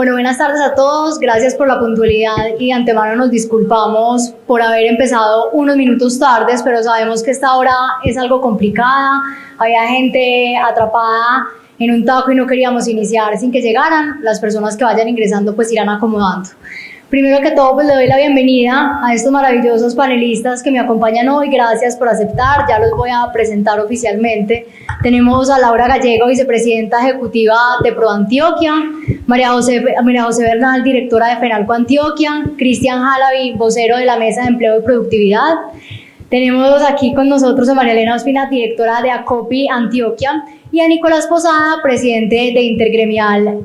Bueno, buenas tardes a todos, gracias por la puntualidad y de antemano nos disculpamos por haber empezado unos minutos tardes, pero sabemos que esta hora es algo complicada, había gente atrapada en un taco y no queríamos iniciar sin que llegaran, las personas que vayan ingresando pues irán acomodando. Primero que todo, pues le doy la bienvenida a estos maravillosos panelistas que me acompañan hoy. Gracias por aceptar, ya los voy a presentar oficialmente. Tenemos a Laura Gallego, vicepresidenta ejecutiva de ProAntioquia, María José Bernal, directora de FENALCO Antioquia, Cristian Jalavi, vocero de la Mesa de Empleo y Productividad. Tenemos aquí con nosotros a María Elena Ospina, directora de ACOPI Antioquia, y a Nicolás Posada, presidente de Intergremial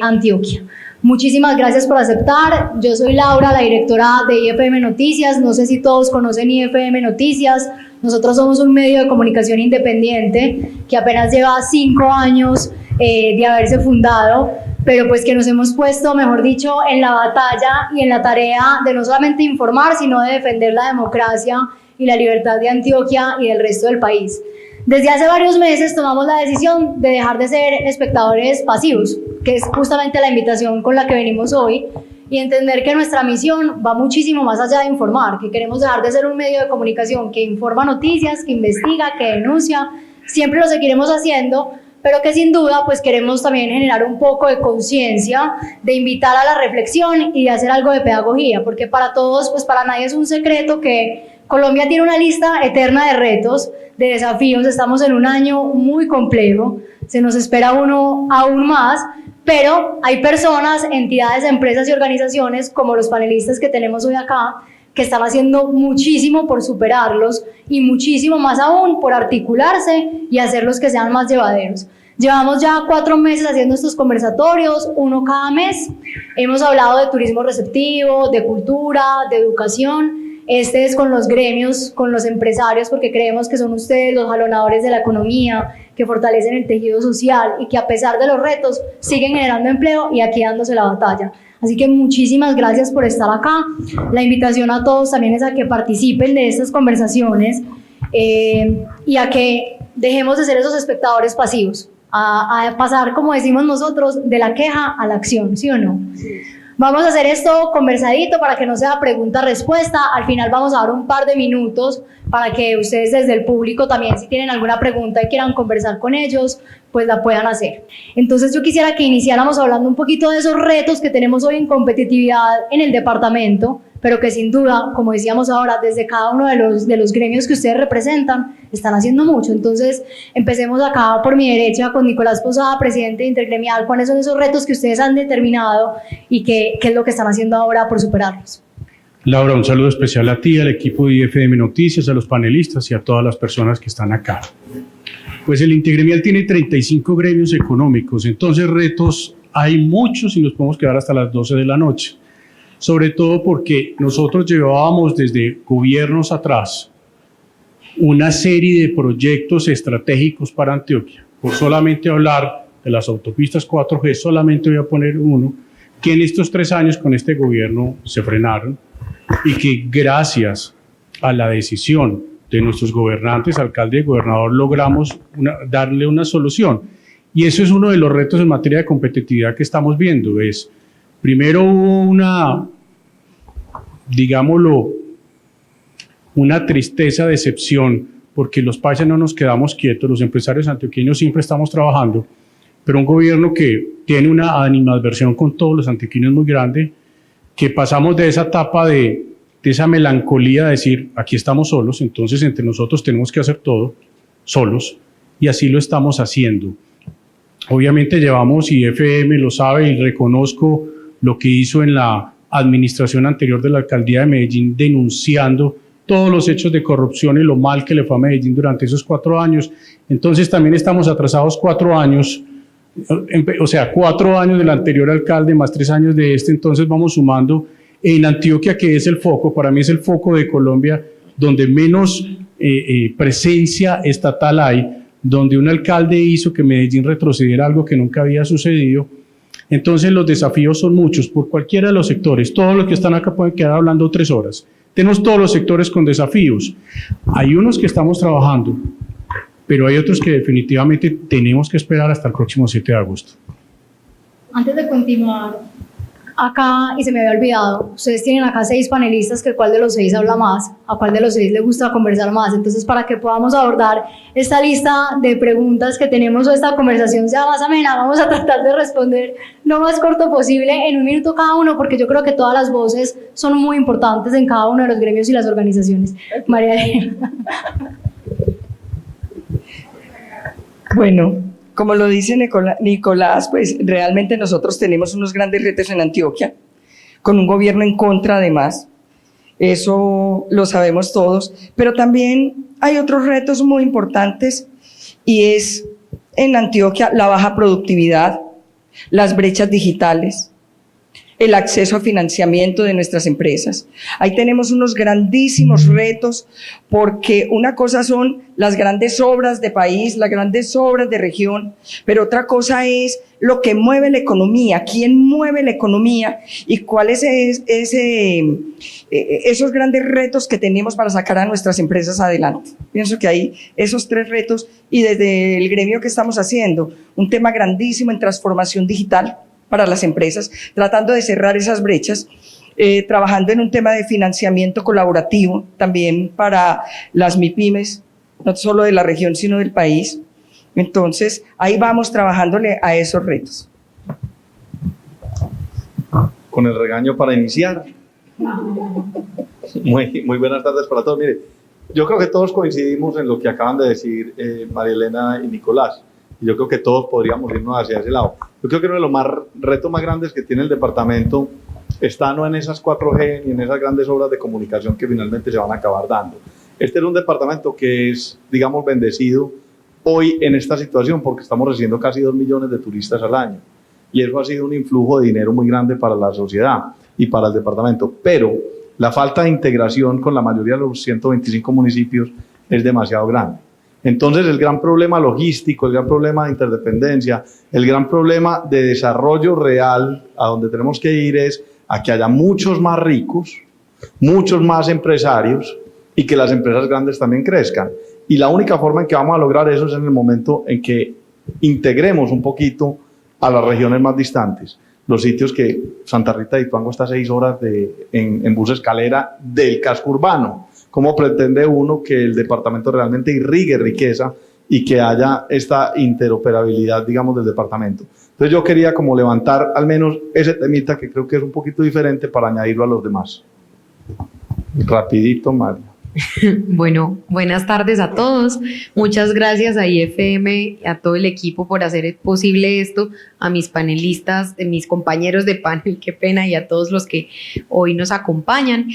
Antioquia. Muchísimas gracias por aceptar. Yo soy Laura, la directora de IFM Noticias. No sé si todos conocen IFM Noticias. Nosotros somos un medio de comunicación independiente que apenas lleva 5 años de haberse fundado, pero pues que nos hemos puesto, mejor dicho, en la batalla y en la tarea de no solamente informar, sino de defender la democracia y la libertad de Antioquia y del resto del país. Desde hace varios meses tomamos la decisión de dejar de ser espectadores pasivos, que es justamente la invitación con la que venimos hoy, y entender que nuestra misión va muchísimo más allá de informar, que queremos dejar de ser un medio de comunicación que informa noticias, que investiga, que denuncia. Siempre lo seguiremos haciendo, pero que sin duda pues queremos también generar un poco de conciencia, de invitar a la reflexión y de hacer algo de pedagogía, porque para todos, pues para nadie es un secreto que Colombia tiene una lista eterna de retos, de desafíos. Estamos en un año muy complejo, se nos espera uno aún más, pero hay personas, entidades, empresas y organizaciones como los panelistas que tenemos hoy acá, que están haciendo muchísimo por superarlos y muchísimo más aún por articularse y hacerlos que sean más llevaderos. Llevamos ya 4 meses haciendo estos conversatorios, uno cada mes. Hemos hablado de turismo receptivo, de cultura, de educación. Este es con los gremios, con los empresarios, porque creemos que son ustedes los jalonadores de la economía, que fortalecen el tejido social y que a pesar de los retos siguen generando empleo y aquí dándose la batalla. Así que muchísimas gracias por estar acá. La invitación a todos también es a que participen de estas conversaciones y a que dejemos de ser esos espectadores pasivos, a pasar, como decimos nosotros, de la queja a la acción, ¿sí o no? Sí. Vamos a hacer esto conversadito para que no sea pregunta-respuesta. Al final vamos a dar un par de minutos para que ustedes desde el público también, si tienen alguna pregunta y quieran conversar con ellos, pues la puedan hacer. Entonces yo quisiera que iniciáramos hablando un poquito de esos retos que tenemos hoy en competitividad en el departamento, pero que sin duda, como decíamos ahora, desde cada uno de los gremios que ustedes representan, están haciendo mucho. Entonces, empecemos acá por mi derecha con Nicolás Posada, presidente de Intergremial. ¿Cuáles son esos retos que ustedes han determinado y qué es lo que están haciendo ahora por superarlos? Laura, un saludo especial a ti, al equipo de IFM Noticias, a los panelistas y a todas las personas que están acá. Pues el Intergremial tiene 35 gremios económicos, entonces retos hay muchos y nos podemos quedar hasta las 12 de la noche. Sobre todo porque nosotros llevábamos desde gobiernos atrás una serie de proyectos estratégicos para Antioquia. Por solamente hablar de las autopistas 4G, solamente voy a poner uno, que en estos 3 años con este gobierno se frenaron y que gracias a la decisión de nuestros gobernantes, alcalde y gobernador, logramos darle una solución. Y eso es uno de los retos en materia de competitividad que estamos viendo. Primero hubo una tristeza, decepción, porque los paisas no nos quedamos quietos, los empresarios antioqueños siempre estamos trabajando, pero un gobierno que tiene una animadversión con todos los antioqueños muy grande, que pasamos de esa etapa de esa melancolía de decir, aquí estamos solos, entonces entre nosotros tenemos que hacer todo solos, y así lo estamos haciendo. Obviamente llevamos, y IFM lo sabe y reconozco lo que hizo en la administración anterior de la alcaldía de Medellín, denunciando todos los hechos de corrupción y lo mal que le fue a Medellín durante esos 4 años. Entonces también estamos atrasados 4 años, o sea, 4 años del anterior alcalde más 3 años de este, entonces vamos sumando en Antioquia, que es el foco, para mí es el foco de Colombia, donde menos presencia estatal hay, donde un alcalde hizo que Medellín retrocediera, algo que nunca había sucedido. Entonces los desafíos son muchos, por cualquiera de los sectores. Todos los que están acá pueden quedar hablando 3 horas. Tenemos todos los sectores con desafíos. Hay unos que estamos trabajando, pero hay otros que definitivamente tenemos que esperar hasta el próximo 7 de agosto. Antes de continuar, acá, y se me había olvidado, ustedes tienen acá 6 panelistas, que cuál de los 6 habla más, a cuál de los 6 le gusta conversar más. Entonces, para que podamos abordar esta lista de preguntas que tenemos o esta conversación sea más amena, vamos a tratar de responder lo más corto posible, en 1 minuto cada uno, porque yo creo que todas las voces son muy importantes en cada uno de los gremios y las organizaciones. María Elena. Bueno, como lo dice Nicolás, pues realmente nosotros tenemos unos grandes retos en Antioquia, con un gobierno en contra además, eso lo sabemos todos, pero también hay otros retos muy importantes y es en Antioquia la baja productividad, las brechas digitales, el acceso a financiamiento de nuestras empresas. Ahí tenemos unos grandísimos retos, porque una cosa son las grandes obras de país, las grandes obras de región, pero otra cosa es lo que mueve la economía, quién mueve la economía y cuáles esos grandes retos que tenemos para sacar a nuestras empresas adelante. Pienso que hay esos 3 retos, y desde el gremio que estamos haciendo un tema grandísimo en transformación digital para las empresas, tratando de cerrar esas brechas, trabajando en un tema de financiamiento colaborativo también para las MIPYMES, no solo de la región sino del país. Entonces ahí vamos trabajándole a esos retos. Con el regaño para iniciar. Muy buenas tardes para todos. Mire, yo creo que todos coincidimos en lo que acaban de decir María Elena y Nicolás. Y yo creo que todos podríamos irnos hacia ese lado. Yo creo que uno de los retos más grandes que tiene el departamento está no en esas 4G ni en esas grandes obras de comunicación que finalmente se van a acabar dando. Este es un departamento que es, digamos, bendecido hoy en esta situación, porque estamos recibiendo casi 2 millones de turistas al año. Y eso ha sido un influjo de dinero muy grande para la sociedad y para el departamento. Pero la falta de integración con la mayoría de los 125 municipios es demasiado grande. Entonces, el gran problema logístico, el gran problema de interdependencia, el gran problema de desarrollo real a donde tenemos que ir es a que haya muchos más ricos, muchos más empresarios y que las empresas grandes también crezcan. Y la única forma en que vamos a lograr eso es en el momento en que integremos un poquito a las regiones más distantes. Los sitios que Santa Rita de Ituango está a 6 horas en bus escalera del casco urbano. ¿Cómo pretende uno que el departamento realmente irrigue riqueza y que haya esta interoperabilidad, digamos, del departamento? Entonces yo quería como levantar al menos ese temita que creo que es un poquito diferente para añadirlo a los demás. Rapidito, María. Bueno, buenas tardes a todos. Muchas gracias a IFM, a todo el equipo por hacer posible esto, a mis panelistas, mis compañeros de panel, qué pena, y a todos los que hoy nos acompañan.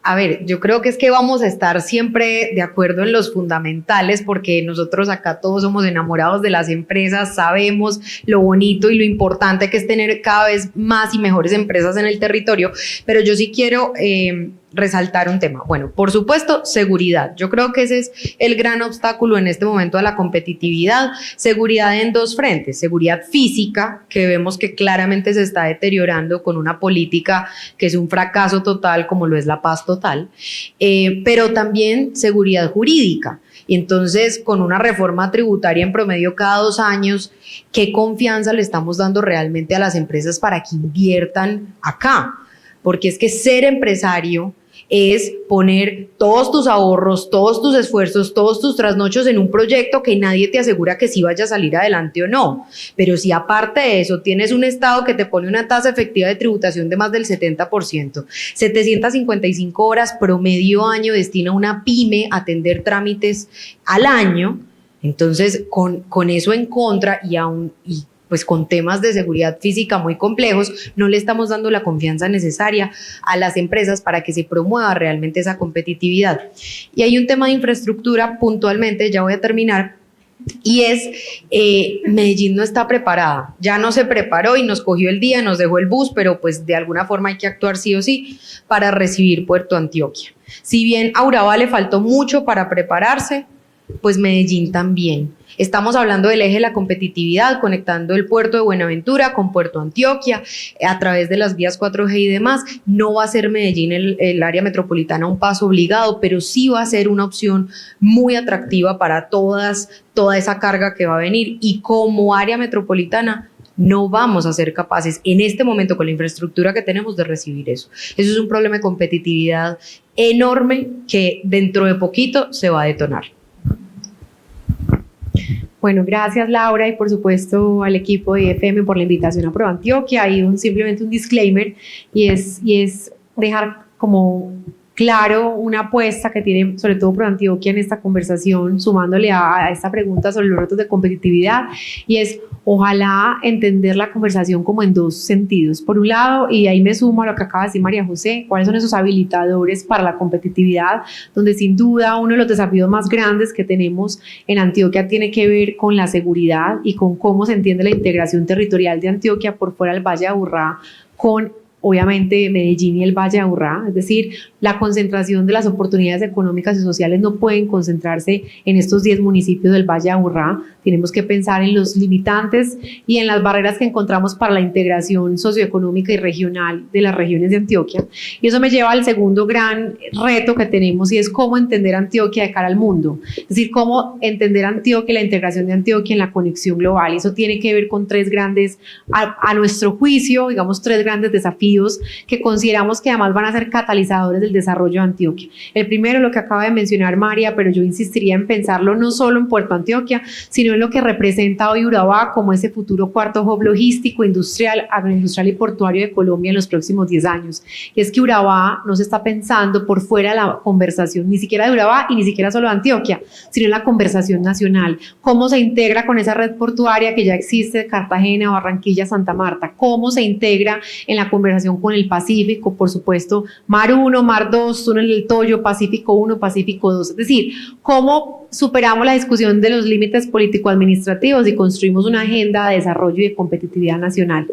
A ver, yo creo que es que vamos a estar siempre de acuerdo en los fundamentales, porque nosotros acá todos somos enamorados de las empresas, sabemos lo bonito y lo importante que es tener cada vez más y mejores empresas en el territorio, pero yo sí quiero resaltar un tema. Bueno, por supuesto, seguridad. Yo creo que ese es el gran obstáculo en este momento a la competitividad. Seguridad en 2 frentes. Seguridad física, que vemos que claramente se está deteriorando con una política que es un fracaso total, como lo es la paz total, pero también seguridad jurídica. Y entonces, con una reforma tributaria en promedio cada 2 años, ¿qué confianza le estamos dando realmente a las empresas para que inviertan acá? Porque es que ser empresario es poner todos tus ahorros, todos tus esfuerzos, todos tus trasnochos en un proyecto que nadie te asegura que sí vaya a salir adelante o no. Pero si aparte de eso tienes un Estado que te pone una tasa efectiva de tributación de más del 70%, 755 horas promedio año destina una pyme a atender trámites al año, entonces con eso en contra y pues con temas de seguridad física muy complejos, no le estamos dando la confianza necesaria a las empresas para que se promueva realmente esa competitividad. Y hay un tema de infraestructura puntualmente, ya voy a terminar, y es Medellín no está preparada, ya no se preparó y nos cogió el día, nos dejó el bus, pero pues de alguna forma hay que actuar sí o sí para recibir Puerto Antioquia. Si bien a Urabá le faltó mucho para prepararse, pues Medellín también. Estamos hablando del eje de la competitividad, conectando el puerto de Buenaventura con Puerto Antioquia a través de las vías 4G y demás. No va a ser Medellín el área metropolitana un paso obligado, pero sí va a ser una opción muy atractiva para toda esa carga que va a venir. Y como área metropolitana no vamos a ser capaces en este momento con la infraestructura que tenemos de recibir eso. Eso es un problema de competitividad enorme que dentro de poquito se va a detonar. Bueno, gracias Laura y por supuesto al equipo de IFM por la invitación a ProAntioquia. Y simplemente un disclaimer y es dejar como claro una apuesta que tiene sobre todo ProAntioquia en esta conversación, sumándole a esta pregunta sobre los retos de competitividad, y es ojalá entender la conversación como en dos sentidos. Por un lado, y ahí me sumo a lo que acaba de decir María José, cuáles son esos habilitadores para la competitividad, donde sin duda uno de los desafíos más grandes que tenemos en Antioquia tiene que ver con la seguridad y con cómo se entiende la integración territorial de Antioquia por fuera del Valle de Aburrá con obviamente Medellín y el Valle de Aburrá, es decir, la concentración de las oportunidades económicas y sociales no pueden concentrarse en estos 10 municipios del Valle de Aburrá. Tenemos que pensar en los limitantes y en las barreras que encontramos para la integración socioeconómica y regional de las regiones de Antioquia. Y eso me lleva al segundo gran reto que tenemos, y es cómo entender Antioquia de cara al mundo. Es decir, cómo entender Antioquia, la integración de Antioquia en la conexión global. Y eso tiene que ver con tres grandes, a nuestro juicio, digamos, tres grandes desafíos que consideramos que además van a ser catalizadores del desarrollo de Antioquia. El primero, lo que acaba de mencionar María, pero yo insistiría en pensarlo no solo en Puerto Antioquia, sino en lo que representa hoy Urabá como ese futuro cuarto hub logístico, industrial, agroindustrial y portuario de Colombia en los próximos 10 años. Y es que Urabá no se está pensando por fuera de la conversación, ni siquiera de Urabá y ni siquiera solo de Antioquia, sino en la conversación nacional. Cómo se integra con esa red portuaria que ya existe de Cartagena, Barranquilla, Santa Marta. Cómo se integra en la conversación con el Pacífico, por supuesto, Mar 1, Mar 2, Túnel del Toyo, Pacífico 1, Pacífico 2. Es decir, cómo superamos la discusión de los límites político-administrativos y construimos una agenda de desarrollo y de competitividad nacional.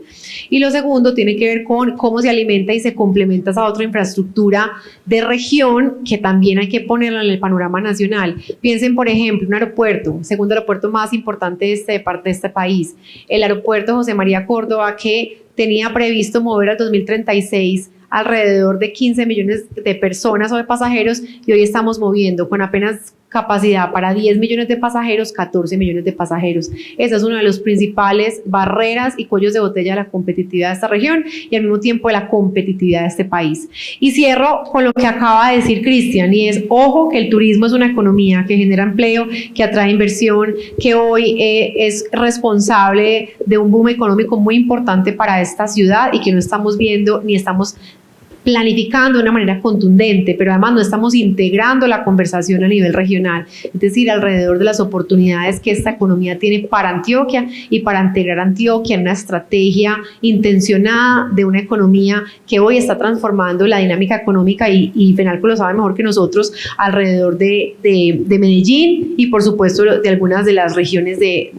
Y lo segundo tiene que ver con cómo se alimenta y se complementa esa otra infraestructura de región que también hay que ponerla en el panorama nacional. Piensen, por ejemplo, un aeropuerto, segundo aeropuerto más importante de este país, el aeropuerto José María Córdoba, que tenía previsto mover al 2036 alrededor de 15 millones de personas o de pasajeros, y hoy estamos moviendo con apenas capacidad para 10 millones de pasajeros, 14 millones de pasajeros. Esa es una de las principales barreras y cuellos de botella de la competitividad de esta región y al mismo tiempo de la competitividad de este país. Y cierro con lo que acaba de decir Cristian, y es, ojo, que el turismo es una economía que genera empleo, que atrae inversión, que hoy es responsable de un boom económico muy importante para esta ciudad y que no estamos viendo ni estamos planificando de una manera contundente, pero además no estamos integrando la conversación a nivel regional, es decir, alrededor de las oportunidades que esta economía tiene para Antioquia y para integrar a Antioquia en una estrategia intencionada de una economía que hoy está transformando la dinámica económica y Fenalco lo sabe mejor que nosotros, alrededor de Medellín y por supuesto de algunas de las regiones de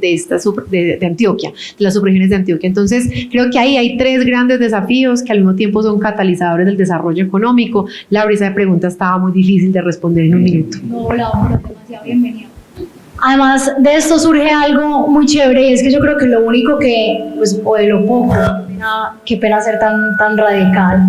Antioquia, de las subregiones de Antioquia. Entonces creo que ahí hay tres grandes desafíos que al mismo tiempo son catalizadores del desarrollo económico. Laura, esa pregunta estaba muy difícil de responder en un minuto. No, Laura, demasiado bienvenida. Además de esto surge algo muy chévere, y es que yo creo que lo único que, pues, o de lo poco, qué pena ser tan radical,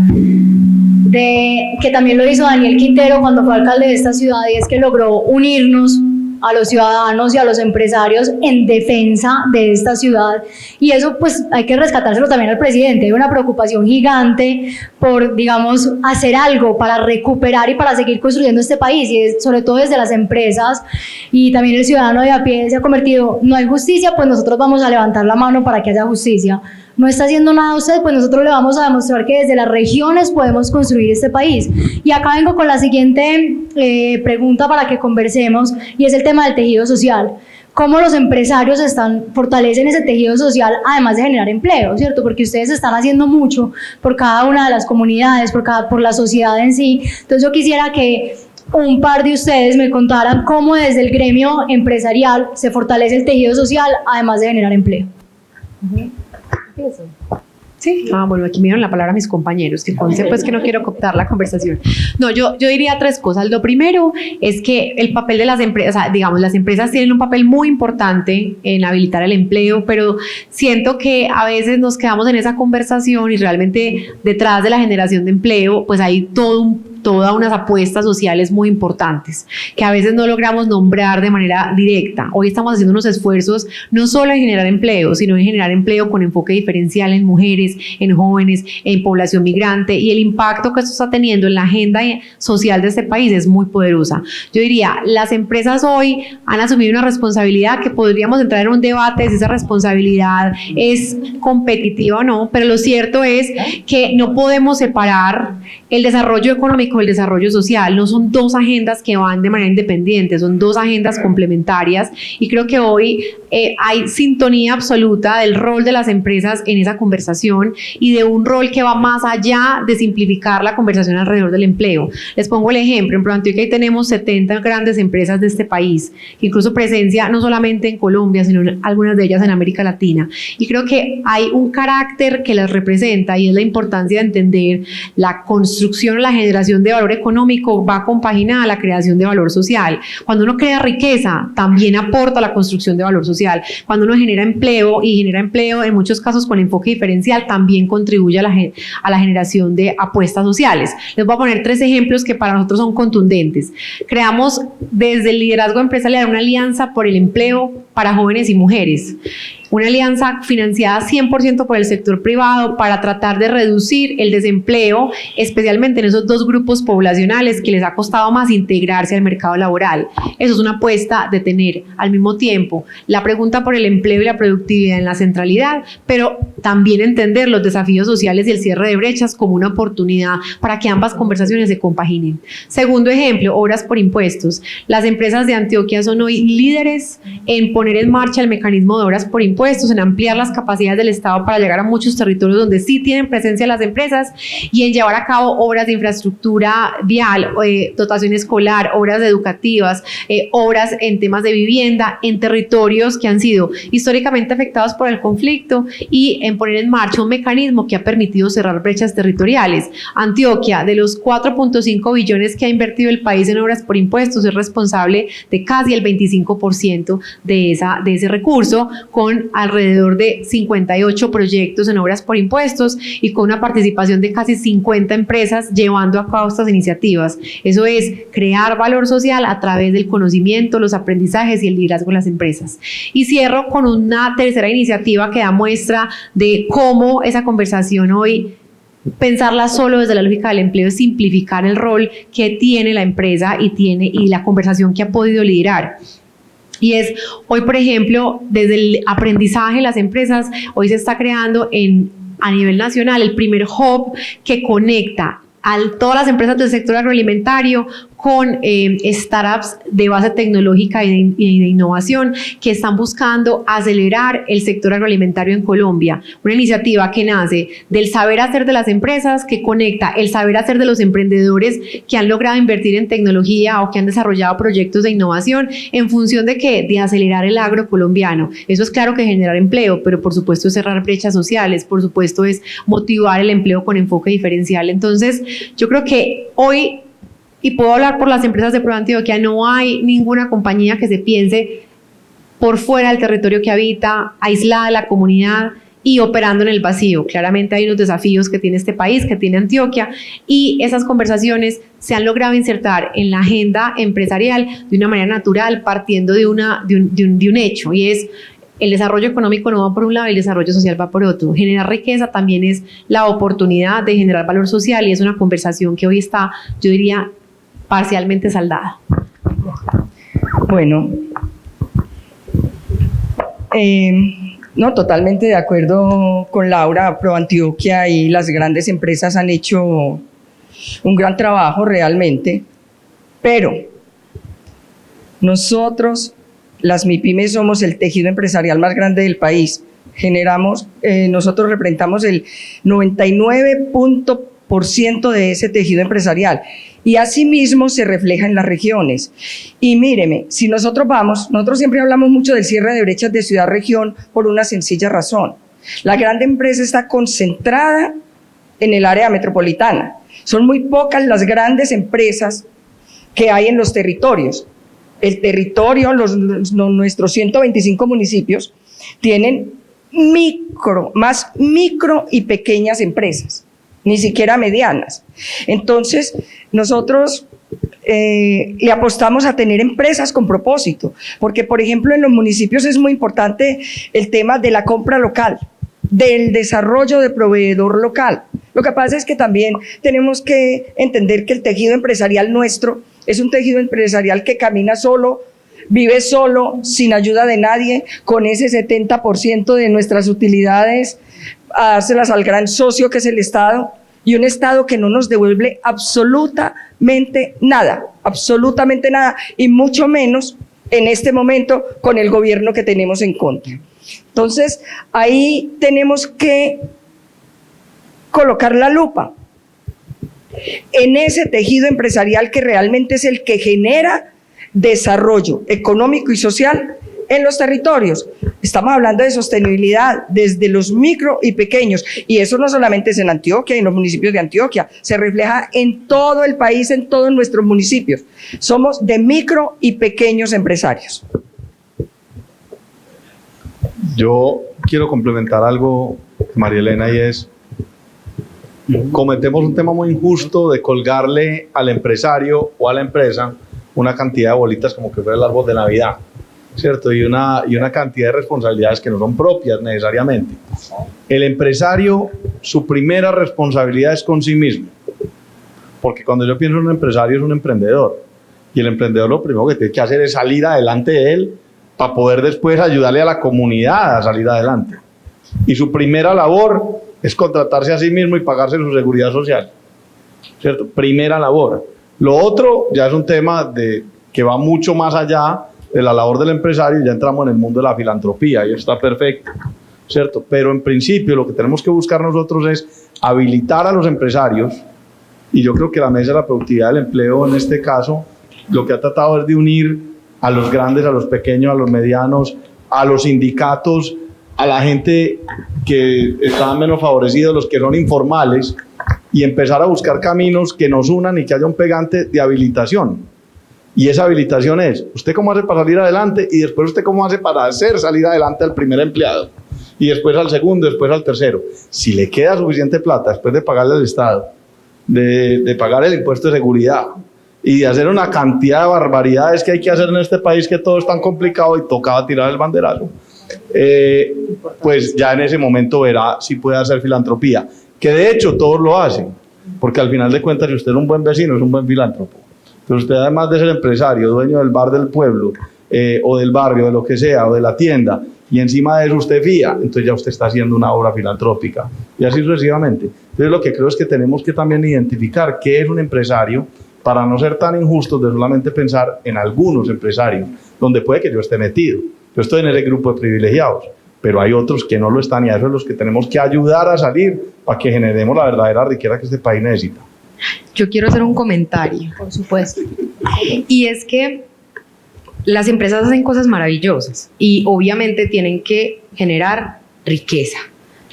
que también lo hizo Daniel Quintero cuando fue alcalde de esta ciudad, y es que logró unirnos a los ciudadanos y a los empresarios en defensa de esta ciudad, y eso pues hay que rescatárselo también al presidente. Hay una preocupación gigante por, digamos, hacer algo para recuperar y para seguir construyendo este país, y sobre todo desde las empresas, y también el ciudadano de a pie se ha convertido, no hay justicia, pues nosotros vamos a levantar la mano para que haya justicia. No está haciendo nada usted, pues nosotros le vamos a demostrar que desde las regiones podemos construir este país. Y acá vengo con la siguiente pregunta para que conversemos, y es el tema del tejido social. Cómo los empresarios fortalecen ese tejido social, además de generar empleo, ¿cierto? Porque ustedes están haciendo mucho por cada una de las comunidades, por la sociedad en sí. Entonces yo quisiera que un par de ustedes me contaran cómo desde el gremio empresarial se fortalece el tejido social, además de generar empleo. Sí. Bueno, aquí me dieron la palabra a mis compañeros, que conste pues que no quiero cooptar la conversación. No, yo diría tres cosas. Lo primero es que el papel de las empresas, digamos, las empresas tienen un papel muy importante en habilitar el empleo, pero siento que a veces nos quedamos en esa conversación y realmente detrás de la generación de empleo, pues hay todo un todas unas apuestas sociales muy importantes, que a veces no logramos nombrar de manera directa. Hoy estamos haciendo unos esfuerzos no solo en generar empleo, sino en generar empleo con enfoque diferencial en mujeres, en jóvenes, en población migrante, y el impacto que esto está teniendo en la agenda social de este país es muy poderosa. Yo diría, las empresas hoy han asumido una responsabilidad que podríamos entrar en un debate de si esa responsabilidad es competitiva o no, pero lo cierto es que no podemos separar el desarrollo económico del desarrollo social. No son dos agendas que van de manera independiente, son dos agendas complementarias, y creo que hoy hay sintonía absoluta del rol de las empresas en esa conversación y de un rol que va más allá de simplificar la conversación alrededor del empleo. Les pongo el ejemplo, en ProAntioquia ahí tenemos 70 grandes empresas de este país, que incluso presencia no solamente en Colombia, sino en algunas de ellas en América Latina, y creo que hay un carácter que las representa, y es la importancia de entender la construcción o la generación de valor económico va compaginada a la creación de valor social. Cuando uno crea riqueza, también aporta a la construcción de valor social. Cuando uno genera empleo, y genera empleo en muchos casos con enfoque diferencial, también contribuye a la generación de apuestas sociales. Les voy a poner 3 ejemplos que para nosotros son contundentes. Creamos desde el liderazgo empresarial una alianza por el empleo para jóvenes y mujeres. Una alianza financiada 100% por el sector privado para tratar de reducir el desempleo, especialmente en esos 2 grupos poblacionales que les ha costado más integrarse al mercado laboral. Eso es una apuesta de tener al mismo tiempo la pregunta por el empleo y la productividad en la centralidad, pero también entender los desafíos sociales y el cierre de brechas como una oportunidad para que ambas conversaciones se compaginen. Segundo ejemplo, obras por impuestos. Las empresas de Antioquia son hoy líderes en poner en marcha el mecanismo de obras por impuestos, en ampliar las capacidades del Estado para llegar a muchos territorios donde sí tienen presencia las empresas, y en llevar a cabo obras de infraestructura vial, dotación escolar, obras educativas, obras en temas de vivienda en territorios que han sido históricamente afectados por el conflicto, y en poner en marcha un mecanismo que ha permitido cerrar brechas territoriales. Antioquia, de los 4.5 billones que ha invertido el país en obras por impuestos, es responsable de casi el 25% de ese recurso, con alrededor de 58 proyectos en obras por impuestos y con una participación de casi 50 empresas llevando a cabo estas iniciativas. Eso es crear valor social a través del conocimiento, los aprendizajes y el liderazgo de las empresas. Y cierro con una tercera iniciativa que da muestra de cómo esa conversación hoy, pensarla solo desde la lógica del empleo, es simplificar el rol que tiene la empresa y la conversación que ha podido liderar. Y es, hoy por ejemplo, desde el aprendizaje de las empresas, hoy se está creando a nivel nacional el primer hub que conecta a todas las empresas del sector agroalimentario con startups de base tecnológica y de innovación que están buscando acelerar el sector agroalimentario en Colombia. Una iniciativa que nace del saber hacer de las empresas, que conecta el saber hacer de los emprendedores que han logrado invertir en tecnología o que han desarrollado proyectos de innovación en función de ¿qué? De acelerar el agro colombiano. Eso es claro que generar empleo, pero por supuesto es cerrar brechas sociales, por supuesto es motivar el empleo con enfoque diferencial. Entonces, yo creo que hoy, y puedo hablar por las empresas de ProAntioquia, no hay ninguna compañía que se piense por fuera del territorio que habita, aislada de la comunidad y operando en el vacío. Claramente hay unos desafíos que tiene este país, que tiene Antioquia, y esas conversaciones se han logrado insertar en la agenda empresarial de una manera natural, partiendo de un hecho, y es: el desarrollo económico no va por un lado y el desarrollo social va por otro. Generar riqueza también es la oportunidad de generar valor social, y es una conversación que hoy está, yo diría, parcialmente saldada. Bueno, no, totalmente de acuerdo con Laura. ProAntioquia y las grandes empresas han hecho un gran trabajo realmente, pero nosotros, las MIPYMES, somos el tejido empresarial más grande del país. Nosotros representamos el 99% de ese tejido empresarial, y asimismo se refleja en las regiones. Y míreme, si nosotros siempre hablamos mucho del cierre de brechas de ciudad-región por una sencilla razón: la gran empresa está concentrada en el área metropolitana. Son muy pocas las grandes empresas que hay en los territorios. El territorio, nuestros 125 municipios, tienen micro y pequeñas empresas. ni siquiera medianas. Entonces, nosotros le apostamos a tener empresas con propósito, porque, por ejemplo, en los municipios es muy importante el tema de la compra local, del desarrollo de proveedor local. Lo que pasa es que también tenemos que entender que el tejido empresarial nuestro es un tejido empresarial que camina solo, vive solo, sin ayuda de nadie, con ese 70% de nuestras utilidades a dárselas al gran socio que es el Estado, y un Estado que no nos devuelve absolutamente nada, y mucho menos en este momento con el gobierno que tenemos en contra. Entonces, ahí tenemos que colocar la lupa en ese tejido empresarial que realmente es el que genera desarrollo económico y social en los territorios. Estamos hablando de sostenibilidad desde los micro y pequeños, y eso no solamente es en Antioquia y en los municipios de Antioquia, se refleja en todo el país, en todos nuestros municipios. Somos de micro y pequeños empresarios. Yo quiero complementar algo, María Elena, y es, cometemos un tema muy injusto de colgarle al empresario o a la empresa una cantidad de bolitas como que fuera el árbol de Navidad, ¿cierto? Y una cantidad de responsabilidades que no son propias necesariamente. El empresario, su primera responsabilidad es con sí mismo, porque cuando yo pienso en un empresario es un emprendedor, y el emprendedor lo primero que tiene que hacer es salir adelante de él para poder después ayudarle a la comunidad a salir adelante. Y su primera labor es contratarse a sí mismo y pagarse su seguridad social, ¿cierto? Primera labor. Lo otro ya es un tema que va mucho más allá de la labor del empresario, ya entramos en el mundo de la filantropía y está perfecto, ¿cierto? Pero en principio lo que tenemos que buscar nosotros es habilitar a los empresarios, y yo creo que la Mesa de la Productividad del Empleo en este caso lo que ha tratado es de unir a los grandes, a los pequeños, a los medianos, a los sindicatos, a la gente que está menos favorecida, los que son informales, y empezar a buscar caminos que nos unan y que haya un pegante de habilitación. Y esa habilitación es, ¿usted cómo hace para salir adelante? Y después, ¿usted cómo hace para hacer salir adelante al primer empleado? Y después al segundo, después al tercero. Si le queda suficiente plata después de pagarle al Estado, de pagar el impuesto de seguridad y de hacer una cantidad de barbaridades que hay que hacer en este país, que todo es tan complicado y tocaba tirar el banderazo, pues ya en ese momento verá si puede hacer filantropía, que de hecho todos lo hacen, porque al final de cuentas, si usted es un buen vecino, es un buen filántropo. Pero usted, además de ser empresario, dueño del bar del pueblo, o del barrio, de lo que sea, o de la tienda, y encima de eso usted fía, entonces ya usted está haciendo una obra filantrópica, y así sucesivamente. Entonces lo que creo es que tenemos que también identificar qué es un empresario, para no ser tan injustos de solamente pensar en algunos empresarios, donde puede que yo esté metido. Yo estoy en ese grupo de privilegiados, pero hay otros que no lo están, y a esos es los que tenemos que ayudar a salir para que generemos la verdadera riqueza que este país necesita. Yo quiero hacer un comentario. Por supuesto. Y es que las empresas hacen cosas maravillosas y obviamente tienen que generar riqueza.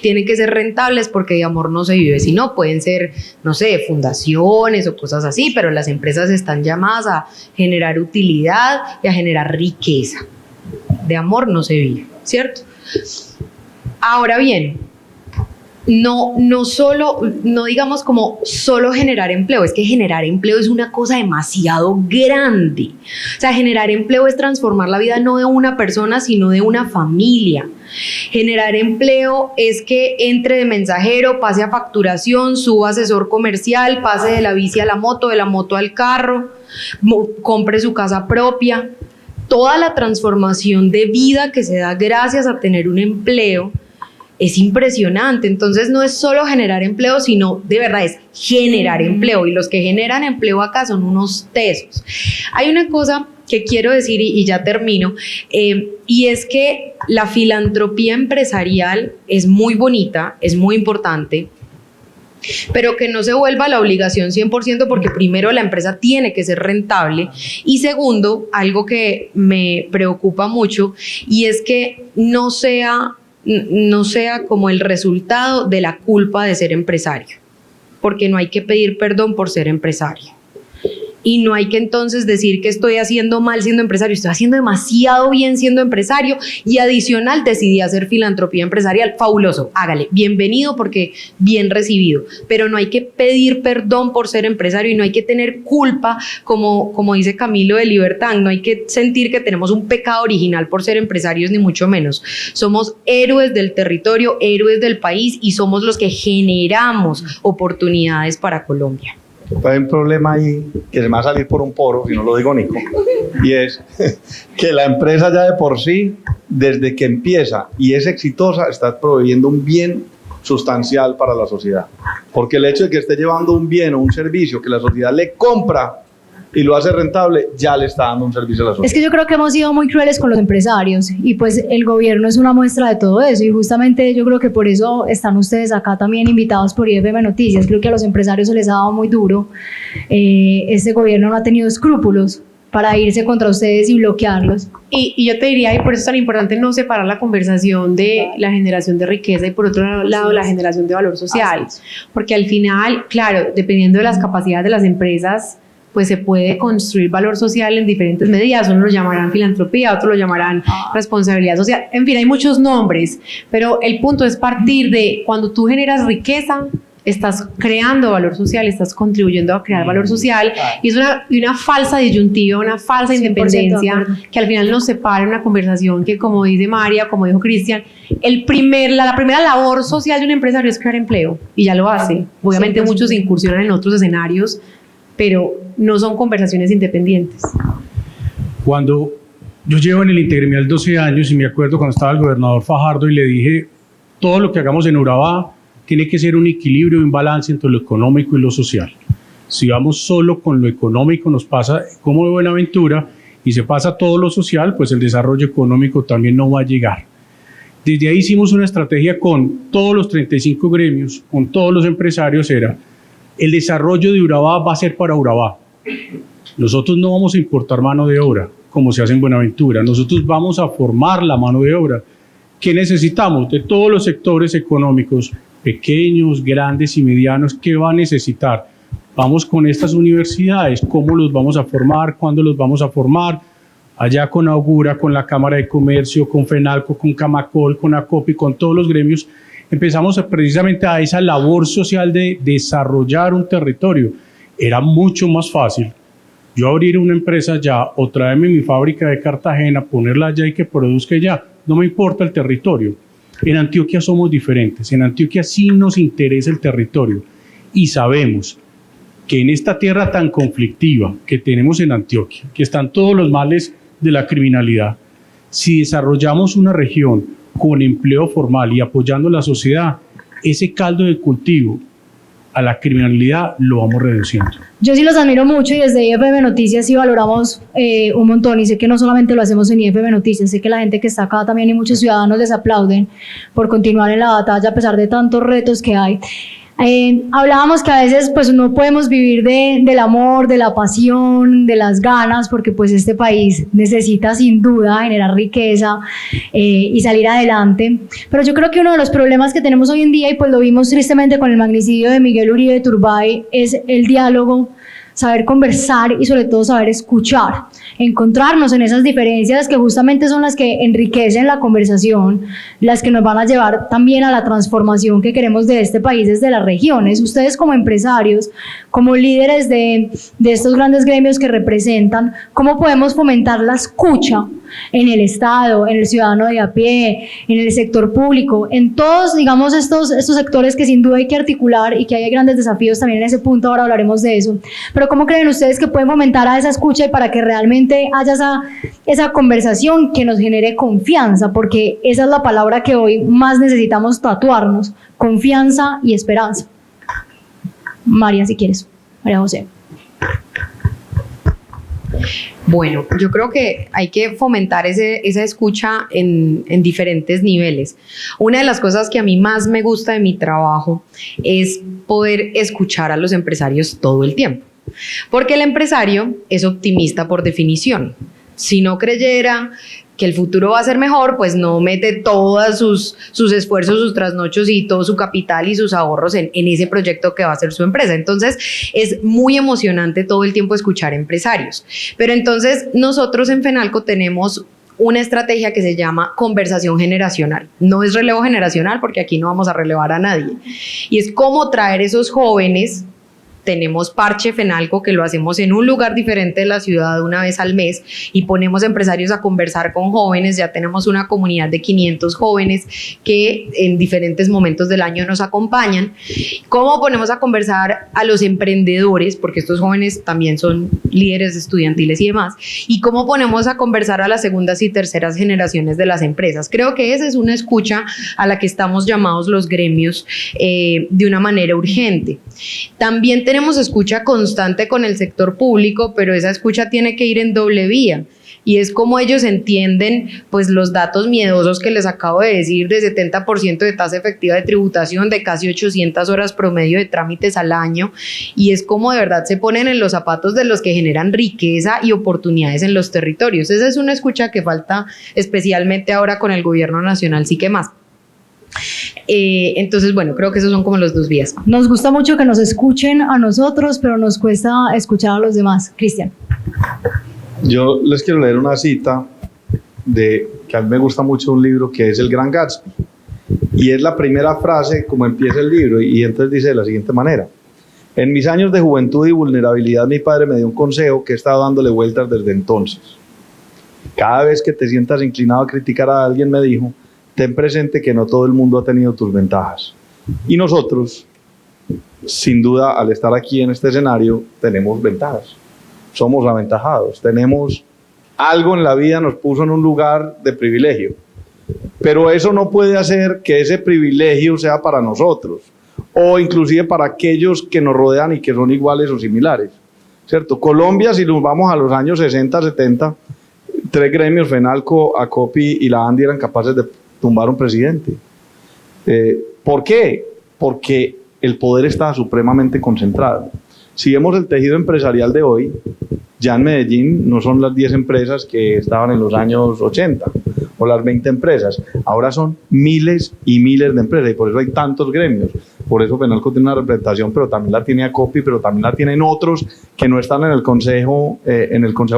Tienen que ser rentables, porque de amor no se vive, si no pueden ser, no sé, fundaciones o cosas así, pero las empresas están llamadas a generar utilidad y a generar riqueza. De amor no se vive, ¿cierto? Ahora bien, no digamos como solo generar empleo, es que generar empleo es una cosa demasiado grande. O sea, generar empleo es transformar la vida no de una persona, sino de una familia. Generar empleo es que entre de mensajero, pase a facturación, suba a asesor comercial, pase de la bici a la moto, de la moto al carro, compre su casa propia. Toda la transformación de vida que se da gracias a tener un empleo es impresionante. Entonces no es solo generar empleo, sino de verdad es generar empleo, y los que generan empleo acá son unos tesos. Hay una cosa que quiero decir y ya termino, y es que la filantropía empresarial es muy bonita, es muy importante, pero que no se vuelva la obligación 100%, porque primero la empresa tiene que ser rentable, y segundo, algo que me preocupa mucho, y es que no sea como el resultado de la culpa de ser empresario, porque no hay que pedir perdón por ser empresario. y no hay que entonces decir que estoy haciendo mal siendo empresario, estoy haciendo demasiado bien siendo empresario y adicional decidí hacer filantropía empresarial. Fabuloso, hágale, bienvenido porque bien recibido, pero no hay que pedir perdón por ser empresario y no hay que tener culpa como dice Camilo de Libertad, no hay que sentir que tenemos un pecado original por ser empresarios ni mucho menos. Somos héroes del territorio, héroes del país y somos los que generamos oportunidades para Colombia. Hay un problema ahí que se me va a salir por un poro, si no lo digo Nico, y es que la empresa ya de por sí, desde que empieza y es exitosa, está proveyendo un bien sustancial para la sociedad. Porque el hecho de que esté llevando un bien o un servicio que la sociedad le compra y lo hace rentable, ya le está dando un servicio a la sociedad. Es que yo creo que hemos sido muy crueles con los empresarios y pues el gobierno es una muestra de todo eso y justamente yo creo que por eso están ustedes acá también invitados por IFM Noticias. Creo que a los empresarios se les ha dado muy duro. Este gobierno no ha tenido escrúpulos para irse contra ustedes y bloquearlos. Y yo te diría, y por eso es tan importante no separar la conversación de la generación de riqueza y por otro lado la generación de valor social, porque al final, claro, dependiendo de las capacidades de las empresas, pues se puede construir valor social en diferentes medidas. Unos lo llamarán filantropía, otros lo llamarán responsabilidad social. En fin, hay muchos nombres, pero el punto es partir de cuando tú generas riqueza, estás creando valor social, estás contribuyendo a crear valor social y es una falsa disyuntiva, una falsa independencia que al final nos separa en una conversación que, como dice María, como dijo Cristian, la primera labor social de un empresario es crear empleo y ya lo hace. Obviamente muchos incursionan en otros escenarios, pero no son conversaciones independientes. Cuando yo llevo en el Intergremial 12 años y me acuerdo cuando estaba el gobernador Fajardo y le dije, todo lo que hagamos en Urabá tiene que ser un equilibrio y un balance entre lo económico y lo social. Si vamos solo con lo económico nos pasa como de Buenaventura y se pasa todo lo social, pues el desarrollo económico también no va a llegar. Desde ahí hicimos una estrategia con todos los 35 gremios, con todos los empresarios, era el desarrollo de Urabá va a ser para Urabá. Nosotros no vamos a importar mano de obra, como se hace en Buenaventura. Nosotros vamos a formar la mano de obra. ¿Qué necesitamos? De todos los sectores económicos, pequeños, grandes y medianos, ¿qué va a necesitar? Vamos con estas universidades, ¿cómo los vamos a formar? ¿Cuándo los vamos a formar? Allá con Augura, con la Cámara de Comercio, con FENALCO, con Camacol, con ACOPI, con todos los gremios, empezamos precisamente a esa labor social de desarrollar un territorio. Era mucho más fácil yo abrir una empresa ya o traerme mi fábrica de Cartagena, ponerla allá y que produzca ya. No me importa el territorio. En Antioquia somos diferentes. En Antioquia sí nos interesa el territorio y sabemos que en esta tierra tan conflictiva que tenemos en Antioquia, que están todos los males de la criminalidad, si desarrollamos una región con empleo formal y apoyando a la sociedad, ese caldo de cultivo a la criminalidad lo vamos reduciendo. Yo sí los admiro mucho y desde IFM Noticias sí valoramos un montón y sé que no solamente lo hacemos en IFM Noticias, sé que la gente que está acá también y muchos ciudadanos les aplauden por continuar en la batalla a pesar de tantos retos que hay. Hablábamos que a veces pues no podemos vivir del amor, de la pasión, de las ganas, porque pues este país necesita sin duda generar riqueza y salir adelante, pero yo creo que uno de los problemas que tenemos hoy en día, y pues lo vimos tristemente con el magnicidio de Miguel Uribe Turbay, es el diálogo, saber conversar y sobre todo saber escuchar, encontrarnos en esas diferencias que justamente son las que enriquecen la conversación, las que nos van a llevar también a la transformación que queremos de este país desde las regiones. Ustedes como empresarios, como líderes de estos grandes gremios que representan, ¿cómo podemos fomentar la escucha en el Estado, en el ciudadano de a pie, en el sector público, en todos, digamos, estos sectores que sin duda hay que articular y que hay grandes desafíos también en ese punto, ahora hablaremos de eso, pero ¿cómo creen ustedes que pueden fomentar a esa escucha y para que realmente haya esa conversación que nos genere confianza? Porque esa es la palabra que hoy más necesitamos tatuarnos, confianza y esperanza. María, si quieres. María José. Bueno, yo creo que hay que fomentar esa escucha en diferentes niveles. Una de las cosas que a mí más me gusta de mi trabajo es poder escuchar a los empresarios todo el tiempo, porque el empresario es optimista por definición. Si no creyera que el futuro va a ser mejor, pues no mete todos sus esfuerzos, sus trasnochos y todo su capital y sus ahorros en ese proyecto que va a ser su empresa. Entonces es muy emocionante todo el tiempo escuchar empresarios. Pero entonces nosotros en Fenalco tenemos una estrategia que se llama conversación generacional. No es relevo generacional porque aquí no vamos a relevar a nadie. Y es cómo traer esos jóvenes. Tenemos Parche Fenalco, que lo hacemos en un lugar diferente de la ciudad una vez al mes y ponemos empresarios a conversar con jóvenes. Ya tenemos una comunidad de 500 jóvenes que en diferentes momentos del año nos acompañan. ¿Cómo ponemos a conversar a los emprendedores? Porque estos jóvenes también son líderes estudiantiles y demás. ¿Y cómo ponemos a conversar a las segundas y terceras generaciones de las empresas? Creo que esa es una escucha a la que estamos llamados los gremios de una manera urgente. También tenemos escucha constante con el sector público, pero esa escucha tiene que ir en doble vía. Y es como ellos entienden pues los datos miedosos que les acabo de decir, de 70% de tasa efectiva de tributación, de casi 800 horas promedio de trámites al año, y es como de verdad se ponen en los zapatos de los que generan riqueza y oportunidades en los territorios. Esa es una escucha que falta especialmente ahora con el gobierno nacional, sí que más. Entonces, bueno, creo que esos son como los dos vías. Nos gusta mucho que nos escuchen a nosotros, pero nos cuesta escuchar a los demás. Cristian. Yo les quiero leer una cita que a mí me gusta mucho, un libro que es El Gran Gatsby. Y es la primera frase como empieza el libro, y entonces dice de la siguiente manera: en mis años de juventud y vulnerabilidad, mi padre me dio un consejo que he estado dándole vueltas desde entonces. Cada vez que te sientas inclinado a criticar a alguien, me dijo, ten presente que no todo el mundo ha tenido tus ventajas. Y nosotros, sin duda, al estar aquí en este escenario, tenemos ventajas. Somos aventajados. Tenemos algo en la vida, nos puso en un lugar de privilegio. Pero eso no puede hacer que ese privilegio sea para nosotros, o inclusive para aquellos que nos rodean y que son iguales o similares, ¿cierto? Colombia, si nos vamos a los años 60, 70, 3 gremios, Fenalco, ACOPI y la ANDI, eran capaces de tumbar un presidente. ¿Por qué? Porque el poder está supremamente concentrado. Si vemos el tejido empresarial de hoy, ya en Medellín no son las 10 empresas que estaban en los años 80 o las 20 empresas, ahora son miles y miles de empresas, y por eso hay tantos gremios. Por eso Fenalco tiene una representación, pero también la tiene ACOPI, pero también la tienen otros que no están en el consejo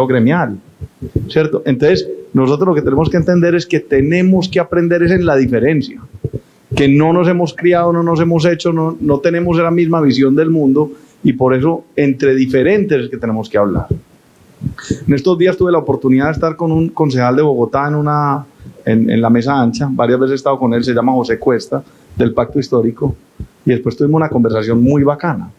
gremial, ¿cierto? Entonces, nosotros lo que tenemos que entender es que tenemos que aprender es en la diferencia, que no nos hemos criado, no nos hemos hecho, no tenemos la misma visión del mundo, y por eso entre diferentes es que tenemos que hablar. En estos días tuve la oportunidad de estar con un concejal de Bogotá en la mesa ancha, varias veces he estado con él, se llama José Cuesta, del Pacto Histórico, y después tuvimos una conversación muy bacana,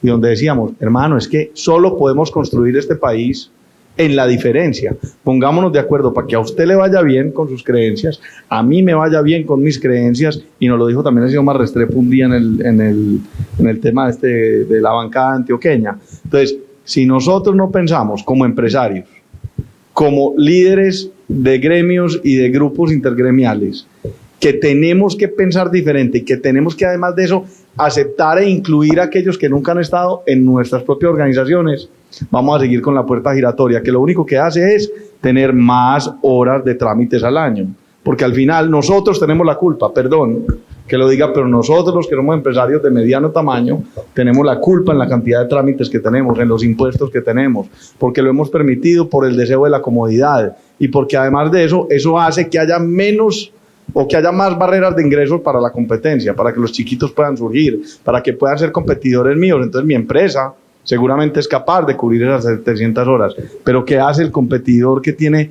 y donde decíamos, hermano, es que solo podemos construir este país en la diferencia. Pongámonos de acuerdo para que a usted le vaya bien con sus creencias, a mí me vaya bien con mis creencias, y nos lo dijo también el señor Marrestrepo un día en el tema de la bancada antioqueña. Entonces, si nosotros no pensamos como empresarios, como líderes de gremios y de grupos intergremiales, que tenemos que pensar diferente y que tenemos que, además de eso, aceptar e incluir a aquellos que nunca han estado en nuestras propias organizaciones, vamos a seguir con la puerta giratoria, que lo único que hace es tener más horas de trámites al año, porque al final nosotros tenemos la culpa, perdón que lo diga, pero nosotros los que somos empresarios de mediano tamaño tenemos la culpa en la cantidad de trámites que tenemos, en los impuestos que tenemos, porque lo hemos permitido por el deseo de la comodidad, y porque además de eso, eso hace que haya menos o que haya más barreras de ingresos para la competencia, para que los chiquitos puedan surgir, para que puedan ser competidores míos. Entonces mi empresa seguramente es capaz de cubrir esas 700 horas, pero ¿qué hace el competidor que tiene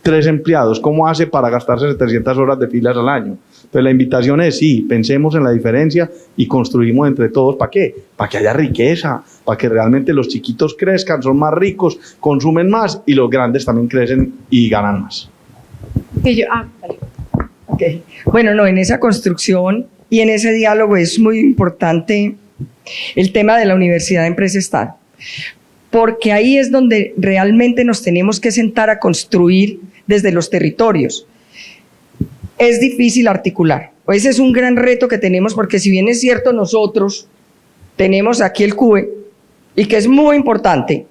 3 empleados? ¿Cómo hace para gastarse 700 horas de filas al año? Entonces la invitación es, sí, pensemos en la diferencia y construimos entre todos. ¿Para qué? Para que haya riqueza, para que realmente los chiquitos crezcan, son más ricos, consumen más, y los grandes también crecen y ganan más. Vale. Okay. Bueno, no, en esa construcción y en ese diálogo es muy importante el tema de la Universidad de Empresa-Estado, porque ahí es donde realmente nos tenemos que sentar a construir desde los territorios. Es difícil articular, ese es un gran reto que tenemos, porque si bien es cierto nosotros tenemos aquí el CUE, y que es muy importante,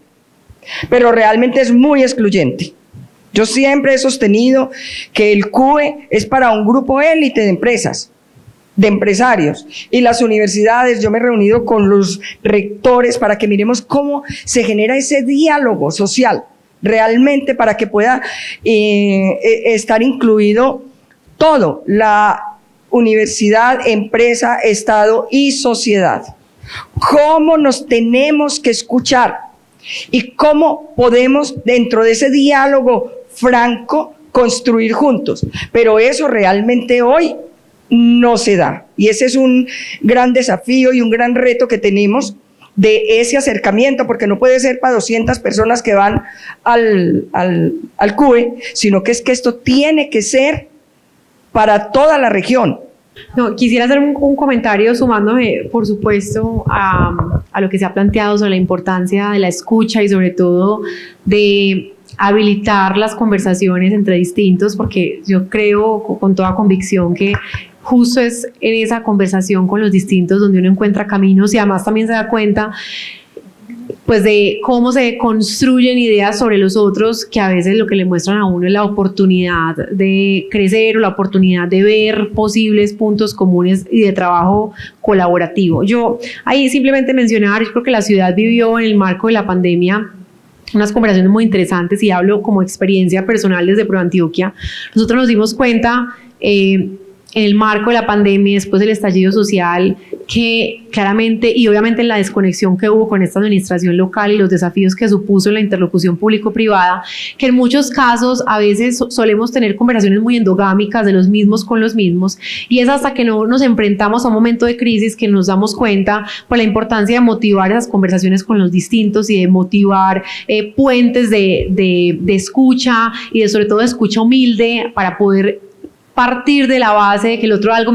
pero realmente es muy excluyente. Yo siempre he sostenido que el CUE es para un grupo élite de empresas, de empresarios, y las universidades. Yo me he reunido con los rectores para que miremos cómo se genera ese diálogo social realmente para que pueda estar incluido todo, la universidad, empresa, Estado y sociedad. ¿Cómo nos tenemos que escuchar? Y cómo podemos, dentro de ese diálogo franco, construir juntos. Pero eso realmente hoy no se da. Y ese es un gran desafío y un gran reto que tenemos de ese acercamiento, porque no puede ser para 200 personas que van al CUE, sino que es que esto tiene que ser para toda la región. No, quisiera hacer un comentario sumándome, por supuesto, a lo que se ha planteado sobre la importancia de la escucha y sobre todo de habilitar las conversaciones entre distintos, porque yo creo con toda convicción que justo es en esa conversación con los distintos donde uno encuentra caminos y además también se da cuenta pues de cómo se construyen ideas sobre los otros, que a veces lo que le muestran a uno es la oportunidad de crecer o la oportunidad de ver posibles puntos comunes y de trabajo colaborativo. Yo ahí simplemente mencionar, yo creo que la ciudad vivió en el marco de la pandemia unas conversaciones muy interesantes y hablo como experiencia personal desde ProAntioquia. Nosotros nos dimos cuenta en el marco de la pandemia, después del estallido social, que claramente y obviamente la desconexión que hubo con esta administración local y los desafíos que supuso en la interlocución público-privada, que en muchos casos a veces solemos tener conversaciones muy endogámicas de los mismos con los mismos, y es hasta que no nos enfrentamos a un momento de crisis que nos damos cuenta por la importancia de motivar esas conversaciones con los distintos y de motivar puentes de escucha y de sobre todo de escucha humilde para poder partir de la base de que el otro algo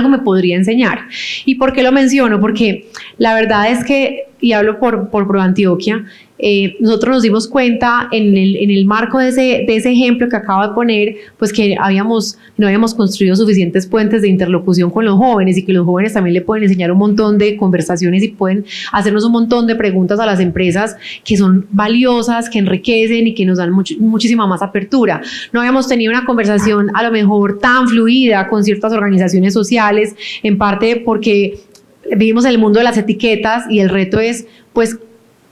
me podría enseñar. ¿Y por qué lo menciono? Porque la verdad es que, y hablo por ProAntioquia, nosotros nos dimos cuenta en el marco de ese ejemplo que acabo de poner, pues que no habíamos construido suficientes puentes de interlocución con los jóvenes y que los jóvenes también le pueden enseñar un montón de conversaciones y pueden hacernos un montón de preguntas a las empresas que son valiosas, que enriquecen y que nos dan muchísima más apertura. No habíamos tenido una conversación a lo mejor tan fluida con ciertas organizaciones sociales, en parte porque vivimos en el mundo de las etiquetas y el reto es pues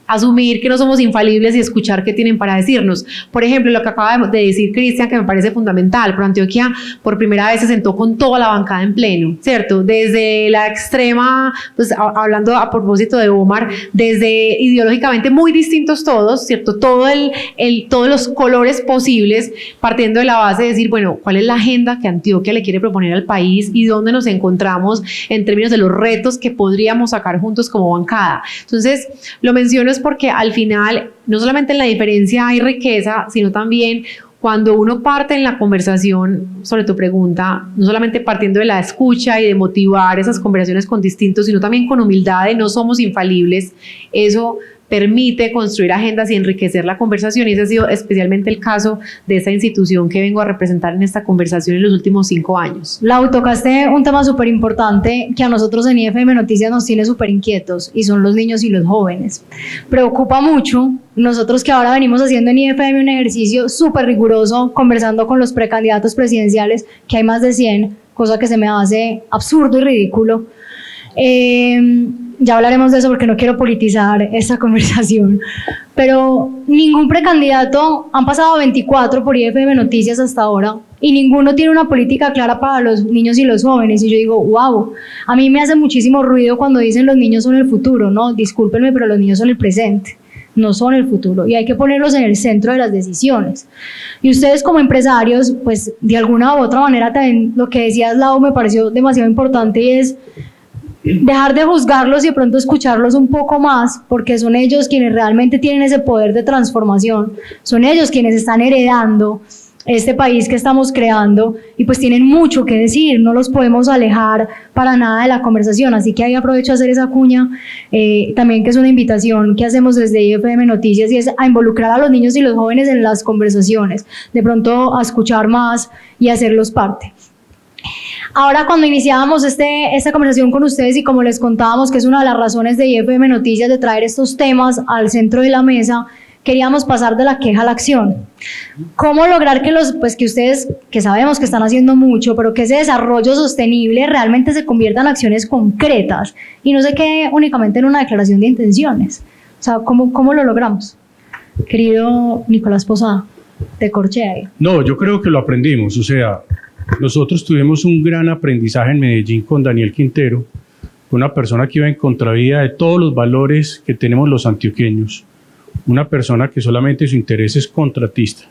asumir que no somos infalibles y escuchar qué tienen para decirnos. Por ejemplo, lo que acaba de decir Cristian, que me parece fundamental, ProAntioquia por primera vez se sentó con toda la bancada en pleno, ¿cierto? Desde la extrema, pues hablando a propósito de Omar, desde ideológicamente muy distintos todos, ¿cierto? Todos los colores posibles, partiendo de la base de decir, bueno, ¿cuál es la agenda que Antioquia le quiere proponer al país y dónde nos encontramos en términos de los retos que podríamos sacar juntos como bancada? Entonces, lo menciono es porque al final, no solamente en la diferencia hay riqueza, sino también cuando uno parte en la conversación sobre tu pregunta, no solamente partiendo de la escucha y de motivar esas conversaciones con distintos, sino también con humildad de no somos infalibles, eso permite construir agendas y enriquecer la conversación, y ese ha sido especialmente el caso de esta institución que vengo a representar en esta conversación en los últimos 5 años. Lau, tocaste un tema súper importante que a nosotros en IFM Noticias nos tiene súper inquietos, y son los niños y los jóvenes. Preocupa mucho, nosotros que ahora venimos haciendo en IFM un ejercicio súper riguroso, conversando con los precandidatos presidenciales, que hay más de 100, cosa que se me hace absurdo y ridículo. Ya hablaremos de eso porque no quiero politizar esta conversación, pero ningún precandidato, han pasado 24 por IFM Noticias hasta ahora, y ninguno tiene una política clara para los niños y los jóvenes, y yo digo, wow, a mí me hace muchísimo ruido cuando dicen los niños son el futuro, no, discúlpenme, pero los niños son el presente, no son el futuro, y hay que ponerlos en el centro de las decisiones. Y ustedes como empresarios, pues de alguna u otra manera también lo que decías, Lau, me pareció demasiado importante, y es dejar de juzgarlos y de pronto escucharlos un poco más, porque son ellos quienes realmente tienen ese poder de transformación, son ellos quienes están heredando este país que estamos creando, y pues tienen mucho que decir, no los podemos alejar para nada de la conversación. Así que ahí aprovecho a hacer esa cuña, también, que es una invitación que hacemos desde IFM Noticias, y es a involucrar a los niños y los jóvenes en las conversaciones, de pronto a escuchar más y a hacerlos parte. Ahora, cuando iniciábamos esta conversación con ustedes, y como les contábamos que es una de las razones de IFM Noticias de traer estos temas al centro de la mesa, queríamos pasar de la queja a la acción. ¿Cómo lograr que ustedes, que sabemos que están haciendo mucho, pero que ese desarrollo sostenible realmente se convierta en acciones concretas y no se quede únicamente en una declaración de intenciones? O sea, ¿cómo lo logramos? Querido Nicolás Posada, te corché ahí. No, yo creo que lo aprendimos. O sea, nosotros tuvimos un gran aprendizaje en Medellín con Daniel Quintero, una persona que iba en contravía de todos los valores que tenemos los antioqueños, una persona que solamente su interés es contratista.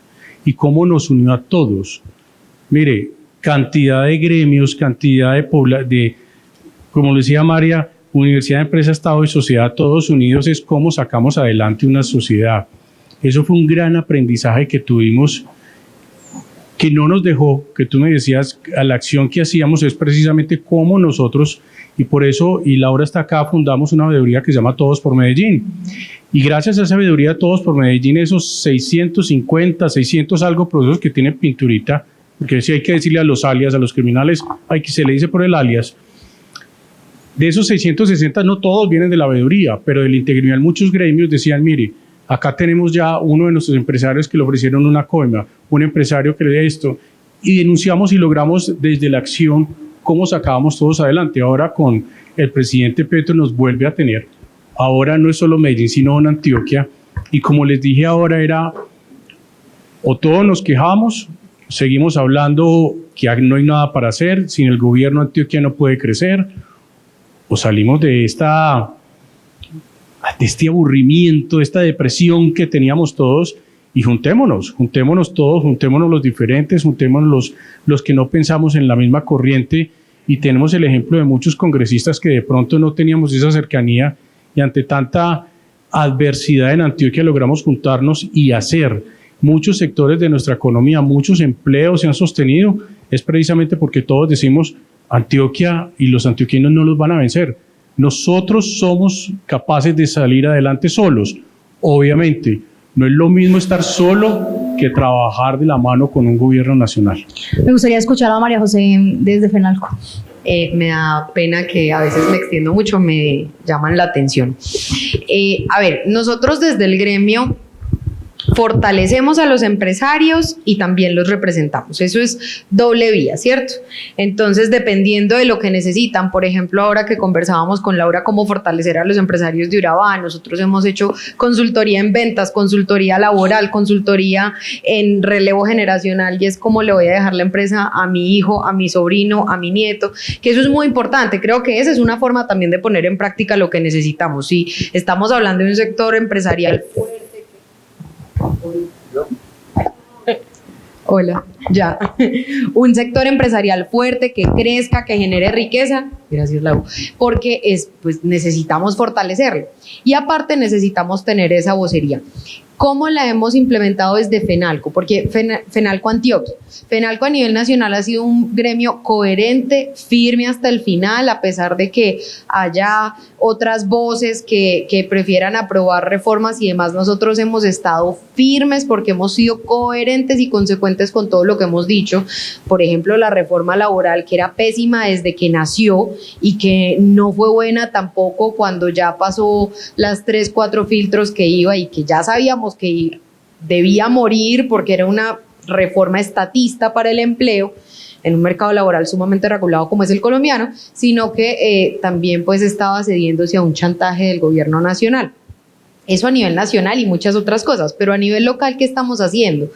¿Y cómo nos unió a todos? Mire, cantidad de gremios, cantidad de como decía María, Universidad de Empresa, Estado y Sociedad, todos unidos, es cómo sacamos adelante una sociedad. Eso fue un gran aprendizaje que tuvimos, que no nos dejó, que tú me decías, a la acción que hacíamos es precisamente cómo nosotros, y por eso, y Laura está acá, fundamos una veeduría que se llama Todos por Medellín. Y gracias a esa veeduría Todos por Medellín, esos 650, 600 algo procesos que tienen pinturita, porque si hay que decirle a los alias, a los criminales, se le dice por el alias. De esos 660, no todos vienen de la veeduría, pero del integral muchos gremios decían, mire, acá tenemos ya uno de nuestros empresarios que le ofrecieron una coima, un empresario que le dé esto, y denunciamos y logramos desde la acción cómo sacábamos todos adelante. Ahora con el presidente Petro nos vuelve a tener. Ahora no es solo Medellín, sino en Antioquia. Y como les dije ahora, era o todos nos quejamos, seguimos hablando que no hay nada para hacer, sin el gobierno Antioquia no puede crecer, o salimos de este aburrimiento, de esta depresión que teníamos todos, y juntémonos todos, juntémonos los diferentes, juntémonos los que no pensamos en la misma corriente, y tenemos el ejemplo de muchos congresistas que de pronto no teníamos esa cercanía, y ante tanta adversidad en Antioquia logramos juntarnos y hacer. Muchos sectores de nuestra economía, muchos empleos se han sostenido, es precisamente porque todos decimos Antioquia y los antioqueños no los van a vencer. Nosotros somos capaces de salir adelante solos. Obviamente, no es lo mismo estar solo que trabajar de la mano con un gobierno nacional. Me gustaría escuchar a María José desde FENALCO. Me da pena que a veces me extiendo mucho, me llaman la atención. A ver, nosotros desde el gremio fortalecemos a los empresarios y también los representamos. Eso es doble vía, ¿cierto? Entonces, dependiendo de lo que necesitan, por ejemplo, ahora que conversábamos con Laura cómo fortalecer a los empresarios de Urabá, nosotros hemos hecho consultoría en ventas, consultoría laboral, consultoría en relevo generacional, y es cómo le voy a dejar la empresa a mi hijo, a mi sobrino, a mi nieto, que eso es muy importante. Creo que esa es una forma también de poner en práctica lo que necesitamos. Si estamos hablando de un sector empresarial fuerte, hola, ya. Un sector empresarial fuerte que crezca, que genere riqueza. Gracias, Lau. Porque pues necesitamos fortalecerlo. Y aparte necesitamos tener esa vocería. ¿Cómo la hemos implementado desde FENALCO? Porque FENALCO Antioquia. FENALCO a nivel nacional ha sido un gremio coherente, firme hasta el final, a pesar de que haya otras voces que prefieran aprobar reformas y demás. Nosotros hemos estado firmes porque hemos sido coherentes y consecuentes con todo lo que hemos dicho. Por ejemplo, la reforma laboral, que era pésima desde que nació y que no fue buena tampoco cuando ya pasó las 3, 4 filtros que iba y que ya sabíamos que debía morir porque era una reforma estatista para el empleo en un mercado laboral sumamente regulado como es el colombiano, sino que también pues estaba cediéndose a un chantaje del gobierno nacional. Eso a nivel nacional y muchas otras cosas, pero a nivel local, ¿qué estamos haciendo?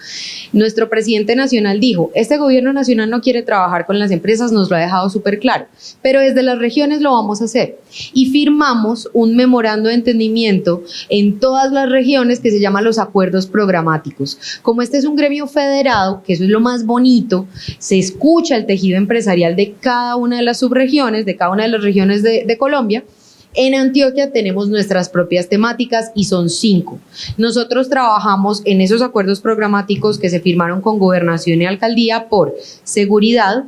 Nuestro presidente nacional dijo, este gobierno nacional no quiere trabajar con las empresas, nos lo ha dejado súper claro, pero desde las regiones lo vamos a hacer. Y firmamos un memorando de entendimiento en todas las regiones que se llama los acuerdos programáticos. Como este es un gremio federado, que eso es lo más bonito, se escucha el tejido empresarial de cada una de las subregiones, de cada una de las regiones de Colombia. En Antioquia tenemos nuestras propias temáticas y son 5. Nosotros trabajamos en esos acuerdos programáticos que se firmaron con Gobernación y Alcaldía por seguridad,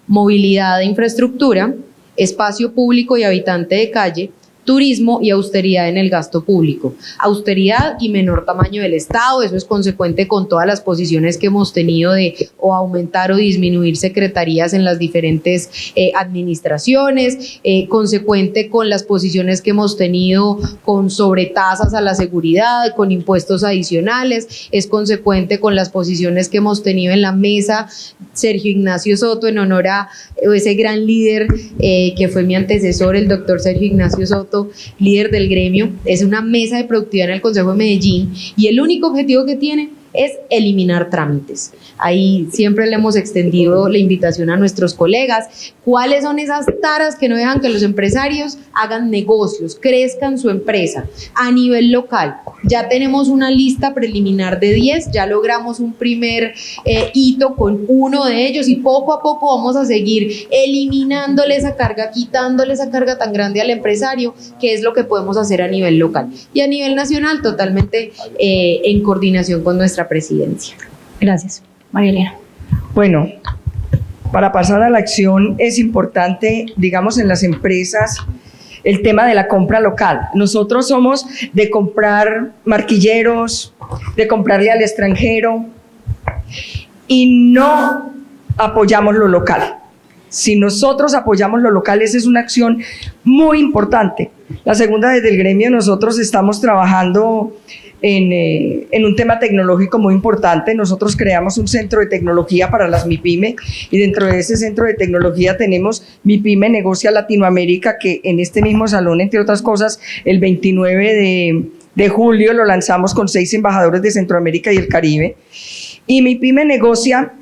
movilidad e infraestructura, espacio público y habitante de calle, turismo y austeridad en el gasto público. Austeridad y menor tamaño del Estado, eso es consecuente con todas las posiciones que hemos tenido de o aumentar o disminuir secretarías en las diferentes administraciones, consecuente con las posiciones que hemos tenido con sobretasas a la seguridad, con impuestos adicionales, es consecuente con las posiciones que hemos tenido en la mesa Sergio Ignacio Soto, en honor a ese gran líder que fue mi antecesor, el doctor Sergio Ignacio Soto, líder del gremio. Es una mesa de productividad en el Consejo de Medellín y el único objetivo que tiene es eliminar trámites. Ahí siempre le hemos extendido la invitación a nuestros colegas. ¿Cuáles son esas taras que no dejan que los empresarios hagan negocios, crezcan su empresa a nivel local? Ya tenemos una lista preliminar de 10, ya logramos un primer hito con uno de ellos y poco a poco vamos a seguir eliminándole esa carga, quitándole esa carga tan grande al empresario, que es lo que podemos hacer a nivel local. Y a nivel nacional, totalmente en coordinación con nuestra presidencia. Gracias. María Elena. Bueno, para pasar a la acción es importante, digamos, en las empresas, el tema de la compra local. Nosotros somos de comprar marquilleros, de comprarle al extranjero y no apoyamos lo local. Si nosotros apoyamos lo local, esa es una acción muy importante. La segunda, desde el gremio, nosotros estamos trabajando en un tema tecnológico muy importante. Nosotros creamos un centro de tecnología para las MIPYME y dentro de ese centro de tecnología tenemos MIPYME Negocia Latinoamérica, que en este mismo salón, entre otras cosas, el 29 de julio lo lanzamos con 6 embajadores de Centroamérica y el Caribe. Y MIPYME Negocia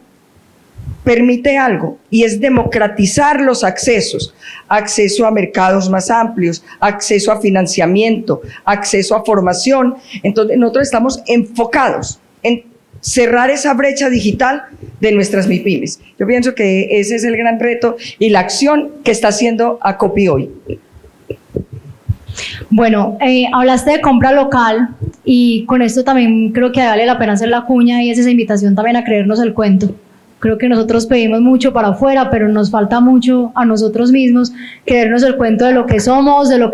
permite algo, y es democratizar los accesos, acceso a mercados más amplios, acceso a financiamiento, acceso a formación. Entonces nosotros estamos enfocados en cerrar esa brecha digital de nuestras MIPYMES. Yo pienso que ese es el gran reto y la acción que está haciendo ACOPI hoy. Bueno, hablaste de compra local y con esto también creo que vale la pena hacer la cuña y es esa invitación también a creernos el cuento. Creo que nosotros pedimos mucho para afuera, pero nos falta mucho a nosotros mismos creernos el cuento de lo que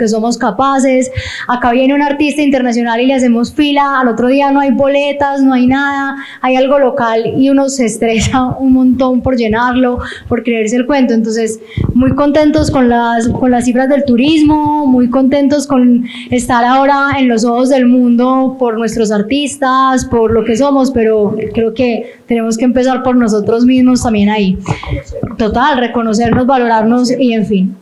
somos capaces. Acá viene un artista internacional y le hacemos fila, al otro día no hay boletas, no hay nada, hay algo local y uno se estresa un montón por llenarlo, por creerse el cuento. Entonces, muy contentos con las cifras del turismo, muy contentos con estar ahora en los ojos del mundo por nuestros artistas, por lo que somos, pero creo que tenemos que empezar por nosotros mismos también ahí. Total, reconocernos, valorarnos y en fin.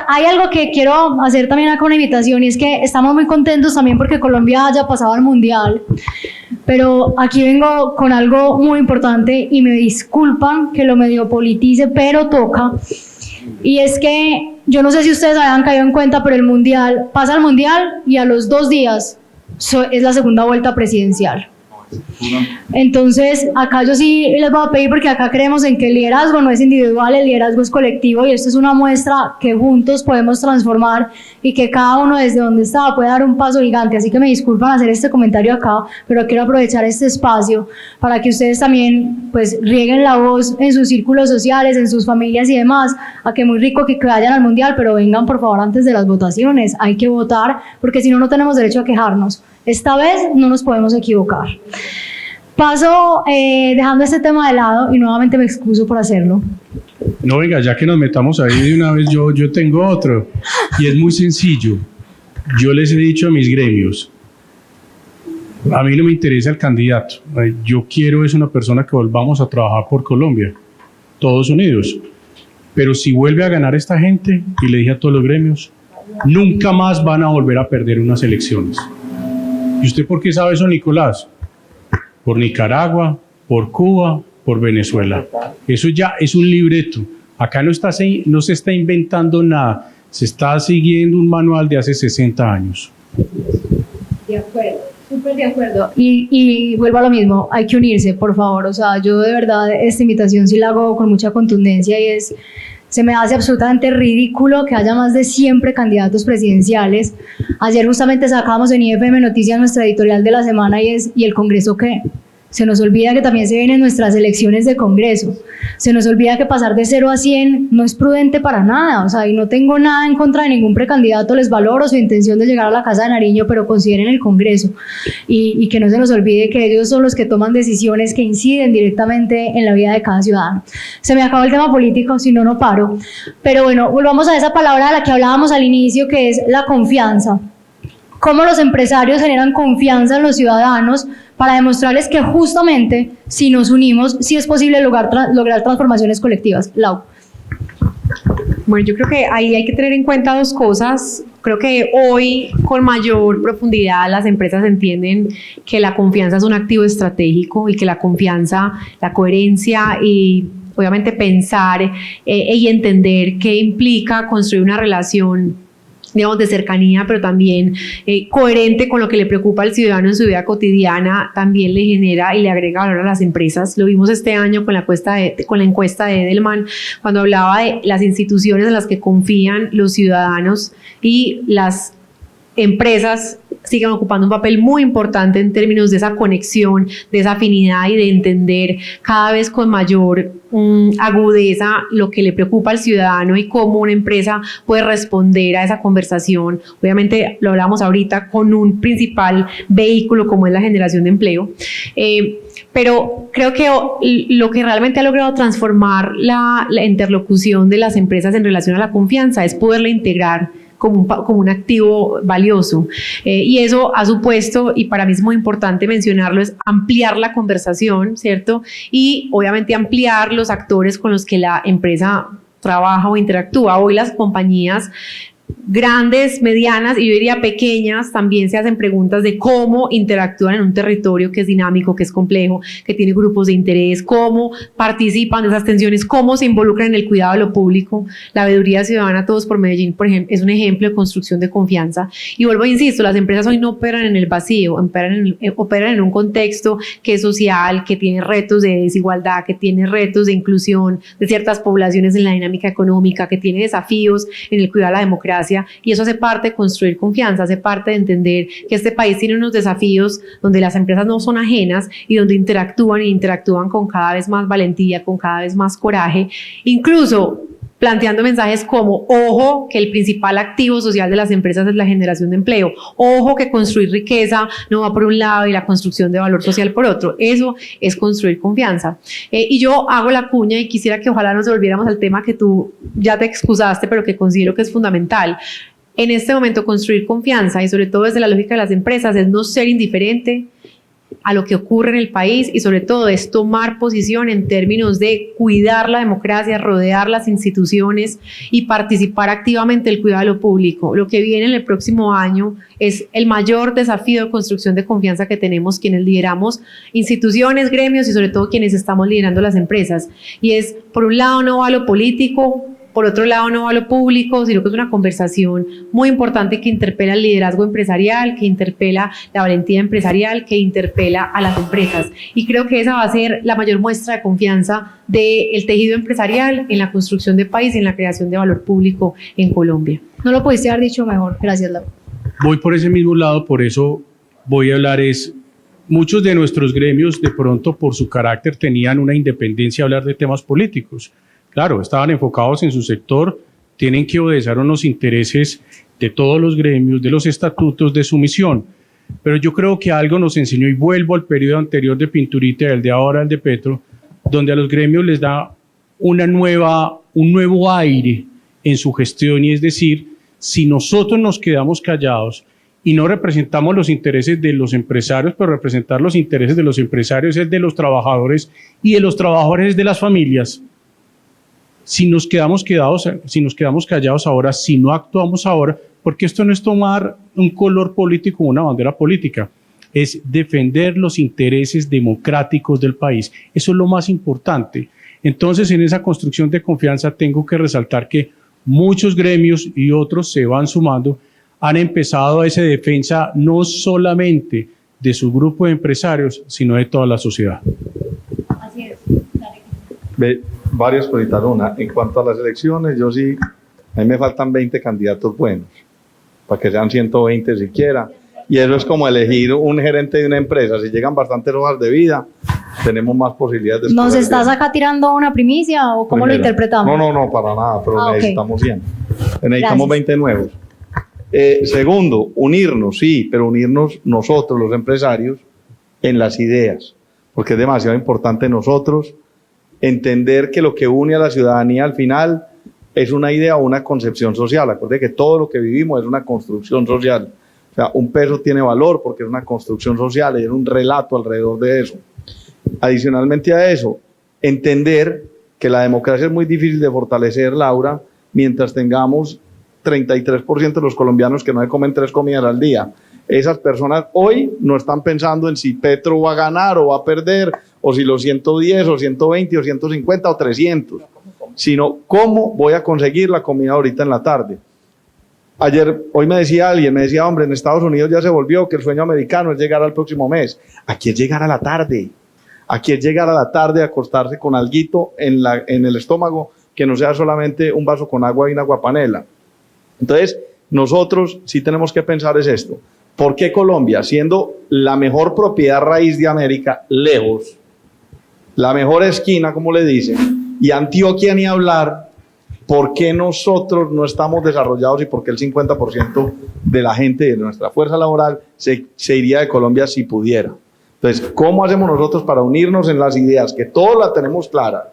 Hay algo que quiero hacer también acá una invitación y es que estamos muy contentos también porque Colombia haya pasado al Mundial, pero aquí vengo con algo muy importante y me disculpan que lo medio politice, pero toca. Y es que yo no sé si ustedes habían caído en cuenta, pero el Mundial, pasa el Mundial y a los 2 días es la segunda vuelta presidencial. Entonces, acá yo sí les voy a pedir, porque acá creemos en que el liderazgo no es individual, el liderazgo es colectivo y esto es una muestra que juntos podemos transformar y que cada uno desde donde está puede dar un paso gigante. Así que me disculpan hacer este comentario acá, pero quiero aprovechar este espacio para que ustedes también pues rieguen la voz en sus círculos sociales, en sus familias y demás, a que muy rico que vayan al Mundial, pero vengan por favor antes de las votaciones, hay que votar porque si no, no tenemos derecho a quejarnos. Esta vez no nos podemos equivocar. Paso dejando este tema de lado y nuevamente me excuso por hacerlo. No, venga, ya que nos metamos ahí de una vez, yo tengo otro y es muy sencillo. Yo les he dicho a mis gremios, a mí no me interesa el candidato, yo quiero es una persona que volvamos a trabajar por Colombia, todos unidos. Pero si vuelve a ganar esta gente, y le dije a todos los gremios, nunca más van a volver a perder unas elecciones. ¿Y usted por qué sabe eso, Nicolás? Por Nicaragua, por Cuba, por Venezuela. Eso ya es un libreto. Acá no se está inventando nada. Se está siguiendo un manual de hace 60 años. De acuerdo, súper de acuerdo. Y vuelvo a lo mismo, hay que unirse, por favor. O sea, yo de verdad esta invitación sí la hago con mucha contundencia y es... Se me hace absolutamente ridículo que haya más de 100 precandidatos presidenciales. Ayer justamente sacábamos en IFM Noticias nuestra editorial de la semana y ¿y el Congreso qué? Se nos olvida que también se vienen nuestras elecciones de Congreso. Se nos olvida que pasar de 0 a 100 no es prudente para nada. O sea, y no tengo nada en contra de ningún precandidato, les valoro su intención de llegar a la Casa de Nariño, pero consideren el Congreso. Y que no se nos olvide que ellos son los que toman decisiones que inciden directamente en la vida de cada ciudadano. Se me acabó el tema político, si no, no paro. Pero bueno, volvamos a esa palabra de la que hablábamos al inicio, que es la confianza. Cómo los empresarios generan confianza en los ciudadanos para demostrarles que justamente si nos unimos, sí es posible lograr transformaciones colectivas. Lau. Bueno, yo creo que ahí hay que tener en cuenta dos cosas. Creo que hoy, con mayor profundidad, las empresas entienden que la confianza es un activo estratégico y que la confianza, la coherencia y obviamente pensar y entender qué implica construir una relación, digamos, de cercanía, pero también coherente con lo que le preocupa al ciudadano en su vida cotidiana, también le genera y le agrega valor a las empresas. Lo vimos este año con la encuesta de Edelman, cuando hablaba de las instituciones en las que confían los ciudadanos, y las empresas siguen ocupando un papel muy importante en términos de esa conexión, de esa afinidad y de entender cada vez con mayor agudeza lo que le preocupa al ciudadano y cómo una empresa puede responder a esa conversación. Obviamente lo hablamos ahorita con un principal vehículo como es la generación de empleo. Pero creo que lo que realmente ha logrado transformar la interlocución de las empresas en relación a la confianza es poderla integrar como un activo valioso. Y eso ha supuesto, y para mí es muy importante mencionarlo, es ampliar la conversación, ¿cierto? Y obviamente ampliar los actores con los que la empresa trabaja o interactúa. Hoy las compañías grandes, medianas y yo diría pequeñas también se hacen preguntas de cómo interactúan en un territorio que es dinámico, que es complejo, que tiene grupos de interés, cómo participan de esas tensiones, cómo se involucran en el cuidado de lo público. La Veeduría Ciudadana Todos por Medellín, por ejemplo, es un ejemplo de construcción de confianza. Y vuelvo a insisto, las empresas hoy no operan en el vacío, operan en un contexto que es social, que tiene retos de desigualdad, que tiene retos de inclusión de ciertas poblaciones en la dinámica económica, que tiene desafíos en el cuidado de la democracia. Y eso hace parte de construir confianza, hace parte de entender que este país tiene unos desafíos donde las empresas no son ajenas y donde interactúan con cada vez más valentía, con cada vez más coraje, incluso planteando mensajes como, ojo, que el principal activo social de las empresas es la generación de empleo, ojo que construir riqueza no va por un lado y la construcción de valor social por otro. Eso es construir confianza. Y yo hago la cuña y quisiera que ojalá nos volviéramos al tema que tú ya te excusaste, pero que considero que es fundamental. En este momento construir confianza, y sobre todo desde la lógica de las empresas, es no ser indiferente a lo que ocurre en el país, y sobre todo es tomar posición en términos de cuidar la democracia, rodear las instituciones y participar activamente del cuidado de lo público. Lo que viene en el próximo año es el mayor desafío de construcción de confianza que tenemos quienes lideramos instituciones, gremios y sobre todo quienes estamos liderando las empresas. Y es, por un lado, no va a lo político, por otro lado no va a lo público, sino que es una conversación muy importante que interpela el liderazgo empresarial, que interpela la valentía empresarial, que interpela a las empresas. Y creo que esa va a ser la mayor muestra de confianza del tejido empresarial en la construcción de país y en la creación de valor público en Colombia. No lo pudiste haber dicho mejor. Gracias, Lau. Voy por ese mismo lado, por eso voy a hablar muchos de nuestros gremios de pronto por su carácter tenían una independencia a hablar de temas políticos. Claro, estaban enfocados en su sector, tienen que obedecer unos intereses de todos los gremios, de los estatutos, de su misión. Pero yo creo que algo nos enseñó, y vuelvo al periodo anterior de Pinturita, el de ahora, el de Petro, donde a los gremios les da un nuevo aire en su gestión, y es decir, si nosotros nos quedamos callados y no representamos los intereses de los empresarios, pero representar los intereses de los empresarios es de los trabajadores y de los trabajadores de las familias. Si nos quedamos callados ahora, si no actuamos ahora, porque esto no es tomar un color político o una bandera política, es defender los intereses democráticos del país. Eso es lo más importante. Entonces, en esa construcción de confianza tengo que resaltar que muchos gremios y otros se van sumando, han empezado esa defensa no solamente de su grupo de empresarios, sino de toda la sociedad. Así es. Varias cositas. Una, en cuanto a las elecciones, yo sí, a mí me faltan 20 candidatos buenos, para que sean 120 siquiera. Y eso es como elegir un gerente de una empresa. Si llegan bastantes hojas de vida, tenemos más posibilidades de ¿Nos escoger estás bien. acá tirando una primicia o cómo lo Primera. interpretamos? No, para nada, pero Ok. necesitamos 100. Necesitamos Gracias. 20 nuevos. Segundo, unirnos, sí, pero unirnos nosotros, los empresarios, en las ideas, porque es demasiado importante nosotros entender que lo que une a la ciudadanía al final es una idea o una concepción social. Acuérdense que todo lo que vivimos es una construcción social. O sea, un peso tiene valor porque es una construcción social, es un relato alrededor de eso. Adicionalmente a eso, entender que la democracia es muy difícil de fortalecer, Laura, mientras tengamos 33% de los colombianos que no se comen 3 comidas al día. Esas personas hoy no están pensando en si Petro va a ganar o va a perder, o si los 110 o 120 o 150 o 300, sino cómo voy a conseguir la comida ahorita en la tarde. Hoy me decía alguien, hombre, en Estados Unidos ya se volvió que el sueño americano es llegar al próximo mes. Aquí es llegar a la tarde. Aquí es llegar a la tarde, acostarse con alguito en el estómago, que no sea solamente un vaso con agua y una aguapanela. Entonces, nosotros sí tenemos que pensar es esto. ¿Por qué Colombia, siendo la mejor propiedad raíz de América, lejos, la mejor esquina, como le dicen, y Antioquia ni hablar, por qué nosotros no estamos desarrollados y por qué el 50% de la gente de nuestra fuerza laboral se iría de Colombia si pudiera? Entonces, ¿cómo hacemos nosotros para unirnos en las ideas, que todos las tenemos claras?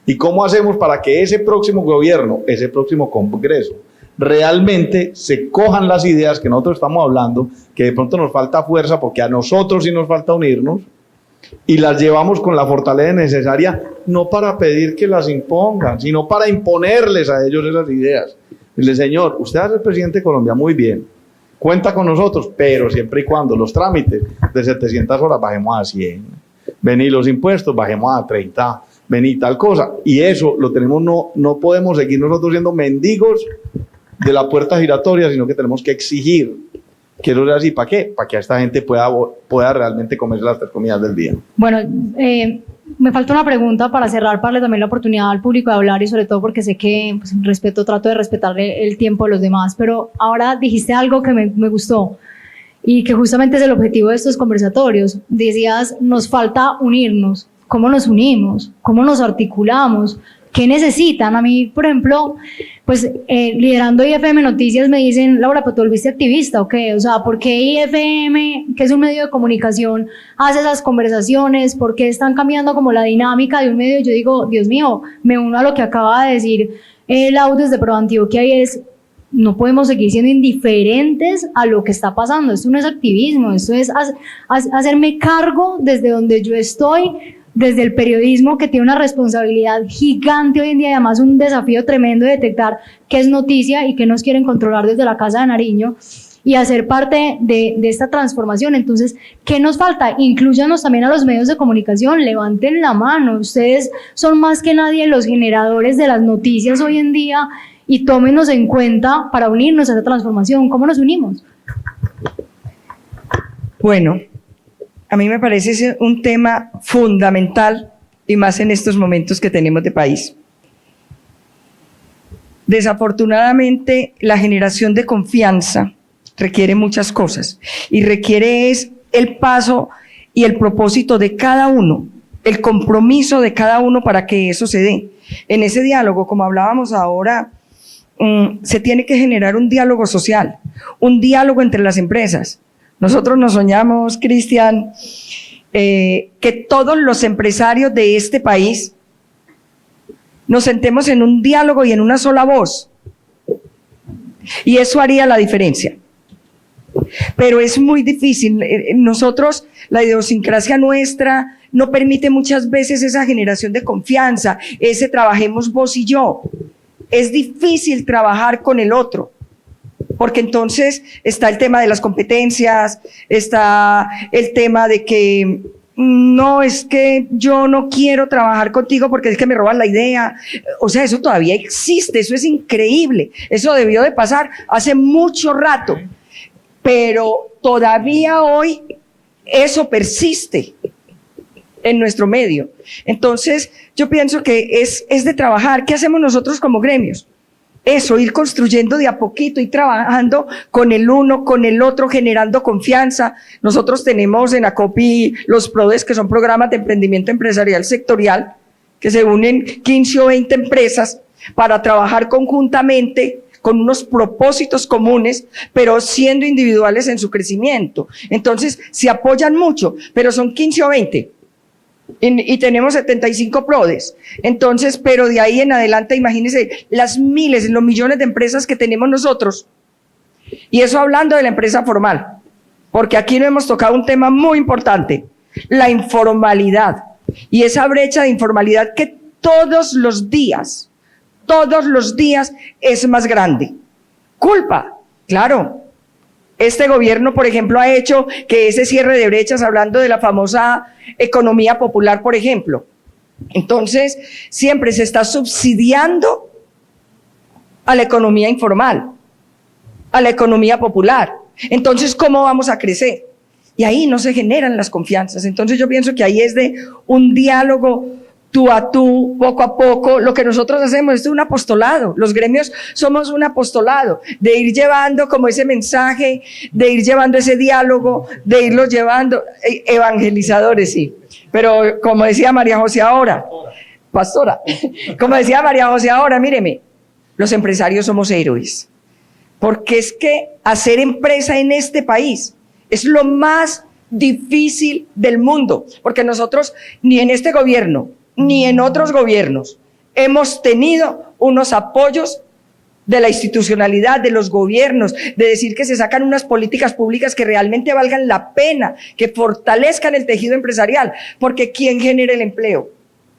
¿Y cómo hacemos para que ese próximo gobierno, ese próximo congreso, realmente se cojan las ideas que nosotros estamos hablando, que de pronto nos falta fuerza, porque a nosotros sí nos falta unirnos, y las llevamos con la fortaleza necesaria, no para pedir que las impongan, sino para imponerles a ellos esas ideas? Dile, señor, usted es el presidente de Colombia, muy bien, cuenta con nosotros, pero siempre y cuando los trámites de 700 horas bajemos a 100, vení los impuestos, bajemos a 30, vení tal cosa, y eso lo tenemos, no podemos seguir nosotros siendo mendigos de la puerta giratoria, sino que tenemos que exigir que eso sea así. ¿Para qué? Para que esta gente pueda realmente comerse las 3 comidas del día. Bueno, me falta una pregunta para cerrar, para darle también la oportunidad al público de hablar, y sobre todo porque sé que pues, trato de respetar el tiempo de los demás, pero ahora dijiste algo que me gustó y que justamente es el objetivo de estos conversatorios. Decías, nos falta unirnos. ¿Cómo nos unimos? ¿Cómo nos articulamos? ¿Qué necesitan? A mí, por ejemplo, pues liderando IFM Noticias me dicen, Laura, ¿pero te volviste activista o qué? O sea, ¿por qué IFM, que es un medio de comunicación, hace esas conversaciones? ¿Por qué están cambiando como la dinámica de un medio? Yo digo, Dios mío, me uno a lo que acaba de decir Lau desde ProAntioquia, y es, no podemos seguir siendo indiferentes a lo que está pasando. Esto no es activismo, esto es hacerme cargo desde donde yo estoy, desde el periodismo, que tiene una responsabilidad gigante hoy en día, y además un desafío tremendo de detectar qué es noticia y qué nos quieren controlar desde la Casa de Nariño, y hacer parte de esta transformación. Entonces, ¿qué nos falta? Inclúyanos también a los medios de comunicación, levanten la mano. Ustedes son más que nadie los generadores de las noticias hoy en día, y tómenos en cuenta para unirnos a esa transformación. ¿Cómo nos unimos? Bueno, a mí me parece ese un tema fundamental, y más en estos momentos que tenemos de país. Desafortunadamente, la generación de confianza requiere muchas cosas, y requiere es el paso y el propósito de cada uno, el compromiso de cada uno para que eso se dé. En ese diálogo, como hablábamos ahora, se tiene que generar un diálogo social, un diálogo entre las empresas. Nosotros nos soñamos, Cristian, que todos los empresarios de este país nos sentemos en un diálogo y en una sola voz, y eso haría la diferencia. Pero es muy difícil. Nosotros, la idiosincrasia nuestra no permite muchas veces esa generación de confianza, ese trabajemos vos y yo. Es difícil trabajar con el otro, porque entonces está el tema de las competencias, está el tema de que no, es que yo no quiero trabajar contigo porque es que me robas la idea. O sea, eso todavía existe, eso es increíble, eso debió de pasar hace mucho rato, pero todavía hoy eso persiste en nuestro medio. Entonces, yo pienso que es de trabajar. ¿Qué hacemos nosotros como gremios? Eso, ir construyendo de a poquito y trabajando con el uno, con el otro, generando confianza. Nosotros tenemos en ACOPI los PRODES, que son programas de emprendimiento empresarial sectorial, que se unen 15 o 20 empresas para trabajar conjuntamente con unos propósitos comunes, pero siendo individuales en su crecimiento. Entonces, se apoyan mucho, pero son 15 o 20. Y tenemos 75 PRODES. Entonces, pero de ahí en adelante, imagínense las miles, los millones de empresas que tenemos nosotros. Y eso hablando de la empresa formal, porque aquí no hemos tocado un tema muy importante, la informalidad. Y esa brecha de informalidad que todos los días es más grande. Culpa, claro. Este gobierno, por ejemplo, ha hecho que ese cierre de brechas, hablando de la famosa economía popular, por ejemplo. Entonces, siempre se está subsidiando a la economía informal, a la economía popular. Entonces, ¿cómo vamos a crecer? Y ahí no se generan las confianzas. Entonces, yo pienso que ahí es de un diálogo tú a tú, poco a poco. Lo que nosotros hacemos es un apostolado. Los gremios somos un apostolado, de ir llevando como ese mensaje, de ir llevando ese diálogo, de irlos llevando, evangelizadores, sí. Pero como decía María José ahora, pastora, como decía María José ahora, míreme, los empresarios somos héroes. Porque es que hacer empresa en este país es lo más difícil del mundo, porque nosotros ni en este gobierno, ni en otros gobiernos hemos tenido unos apoyos de la institucionalidad, de los gobiernos, de decir que se sacan unas políticas públicas que realmente valgan la pena, que fortalezcan el tejido empresarial, porque ¿quién genera el empleo?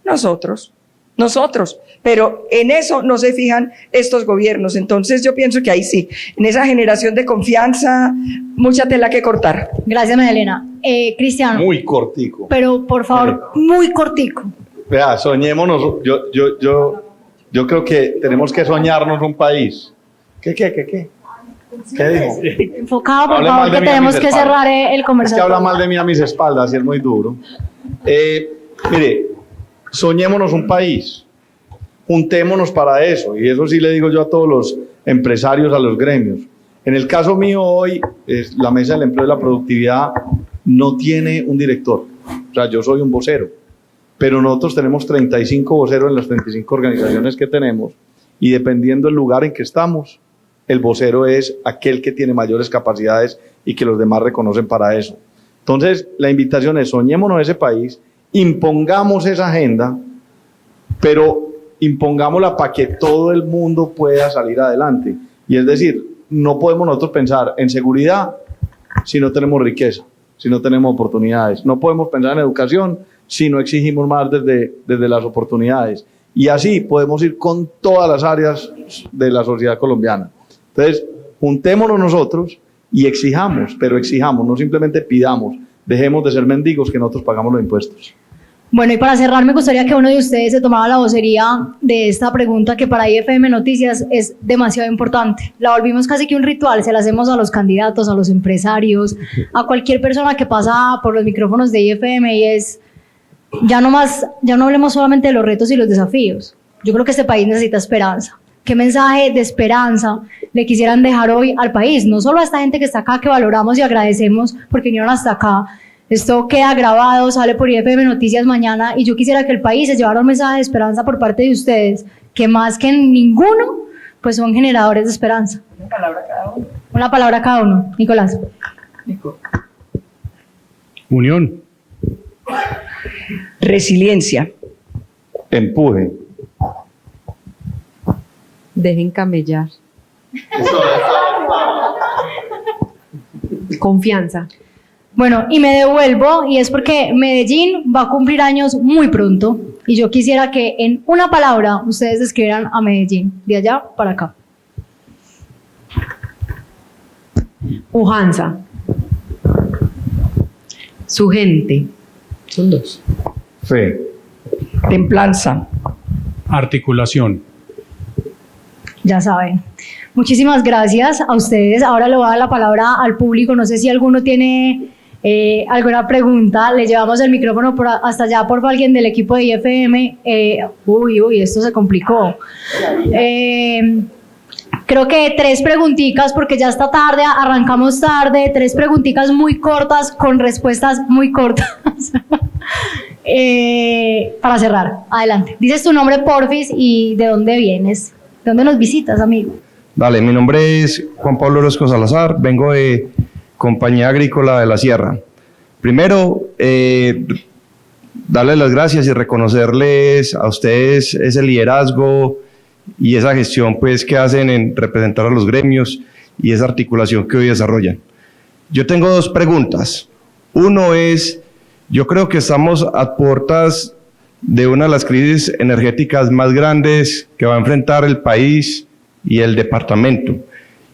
Nosotros, pero en eso no se fijan estos gobiernos. Entonces yo pienso que ahí sí, en esa generación de confianza, mucha tela que cortar. Gracias, Magdalena. Cristiano. Muy cortico. Pero por favor, muy cortico. Vea, soñémonos, yo creo que tenemos que soñarnos un país. ¿Qué dijo? Enfocado, por Hable favor, mal de que mí a tenemos mis que espaldas. cerrar el Es conversatorio. que habla mal de mí a mis espaldas y es muy duro. Mire, soñémonos un país, juntémonos para eso, y eso sí le digo yo a todos los empresarios, a los gremios. En el caso mío hoy, la Mesa del Empleo y la Productividad no tiene un director, o sea, yo soy un vocero, pero nosotros tenemos 35 voceros en las 35 organizaciones que tenemos, y dependiendo del lugar en que estamos, el vocero es aquel que tiene mayores capacidades y que los demás reconocen para eso. Entonces, la invitación es soñémonos ese país, impongamos esa agenda, pero impongámosla para que todo el mundo pueda salir adelante. Y es decir, no podemos nosotros pensar en seguridad si no tenemos riqueza, si no tenemos oportunidades. No podemos pensar en educación si no exigimos más desde las oportunidades. Y así podemos ir con todas las áreas de la sociedad colombiana. Entonces, juntémonos nosotros y exijamos, pero exijamos, no simplemente pidamos. Dejemos de ser mendigos que nosotros pagamos los impuestos. Bueno, y para cerrar, me gustaría que uno de ustedes se tomara la vocería de esta pregunta que para IFM Noticias es demasiado importante. La volvimos casi que un ritual, se la hacemos a los candidatos, a los empresarios, a cualquier persona que pasa por los micrófonos de IFM, y es, ya no hablemos solamente de los retos y los desafíos. Yo creo que este país necesita esperanza. ¿Qué mensaje de esperanza le quisieran dejar hoy al país? No solo a esta gente que está acá, que valoramos y agradecemos porque vinieron hasta acá. Esto queda grabado, sale por IFM Noticias mañana, y yo quisiera que el país se llevara un mensaje de esperanza por parte de ustedes, que más que ninguno, pues son generadores de esperanza. Una palabra cada uno. Una palabra cada uno. Nicolás. Nico. Unión. Resiliencia. Empuje. Dejen camellar. Confianza. Bueno, y me devuelvo, y es porque Medellín va a cumplir años muy pronto, y yo quisiera que en una palabra ustedes describieran a Medellín, de allá para acá. Pujanza. Su gente. Son dos. Fe. Templanza. Articulación. Ya saben. Muchísimas gracias a ustedes. Ahora le voy a dar la palabra al público. No sé si alguno tiene alguna pregunta. Le llevamos el micrófono hasta allá, por favor, alguien del equipo de IFM. Uy, esto se complicó. Creo que 3 preguntitas, porque ya está tarde, arrancamos tarde, 3 preguntitas muy cortas con respuestas muy cortas. Para cerrar, adelante. Dices tu nombre, porfis, y de dónde vienes, de dónde nos visitas, amigo. Dale, mi nombre es Juan Pablo Orozco Salazar, vengo de Compañía Agrícola de la Sierra. Primero, darles las gracias y reconocerles a ustedes ese liderazgo y esa gestión pues, que hacen en representar a los gremios y esa articulación que hoy desarrollan. Yo tengo 2 preguntas. Uno es, yo creo que estamos a puertas de una de las crisis energéticas más grandes que va a enfrentar el país y el departamento,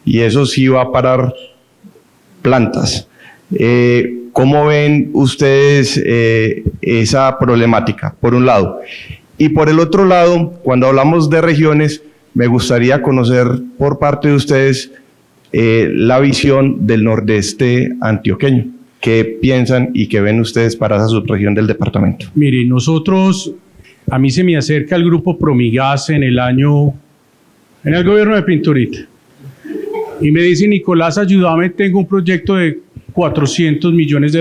y eso sí va a parar plantas. ¿Cómo ven ustedes esa problemática, por un lado? Y por el otro lado, cuando hablamos de regiones, me gustaría conocer por parte de ustedes la visión del nordeste antioqueño. ¿Qué piensan y qué ven ustedes para esa subregión del departamento? Mire, nosotros, a mí se me acerca el grupo Promigas en el gobierno de Pinturita, y me dice: Nicolás, ayúdame, tengo un proyecto de $400 millones.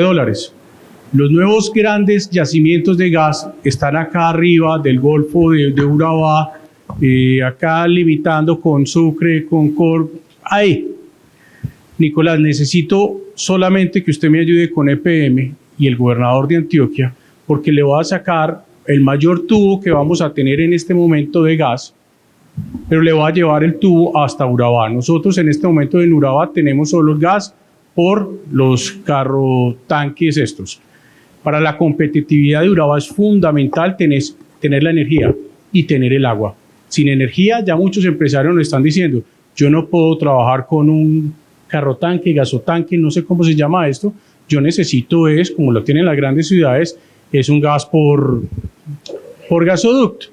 Los nuevos grandes yacimientos de gas están acá arriba del Golfo de Urabá, acá limitando con Sucre, con Cor, ahí. Nicolás, necesito solamente que usted me ayude con EPM y el gobernador de Antioquia, porque le voy a sacar el mayor tubo que vamos a tener en este momento de gas, pero le voy a llevar el tubo hasta Urabá. Nosotros en este momento en Urabá tenemos solo el gas por los carrotanques estos. Para la competitividad de Urabá es fundamental tener la energía y tener el agua. Sin energía, ya muchos empresarios nos están diciendo: yo no puedo trabajar con un carrotanque, gasotanque, no sé cómo se llama esto. Yo necesito como lo tienen las grandes ciudades, es un gas por gasoducto.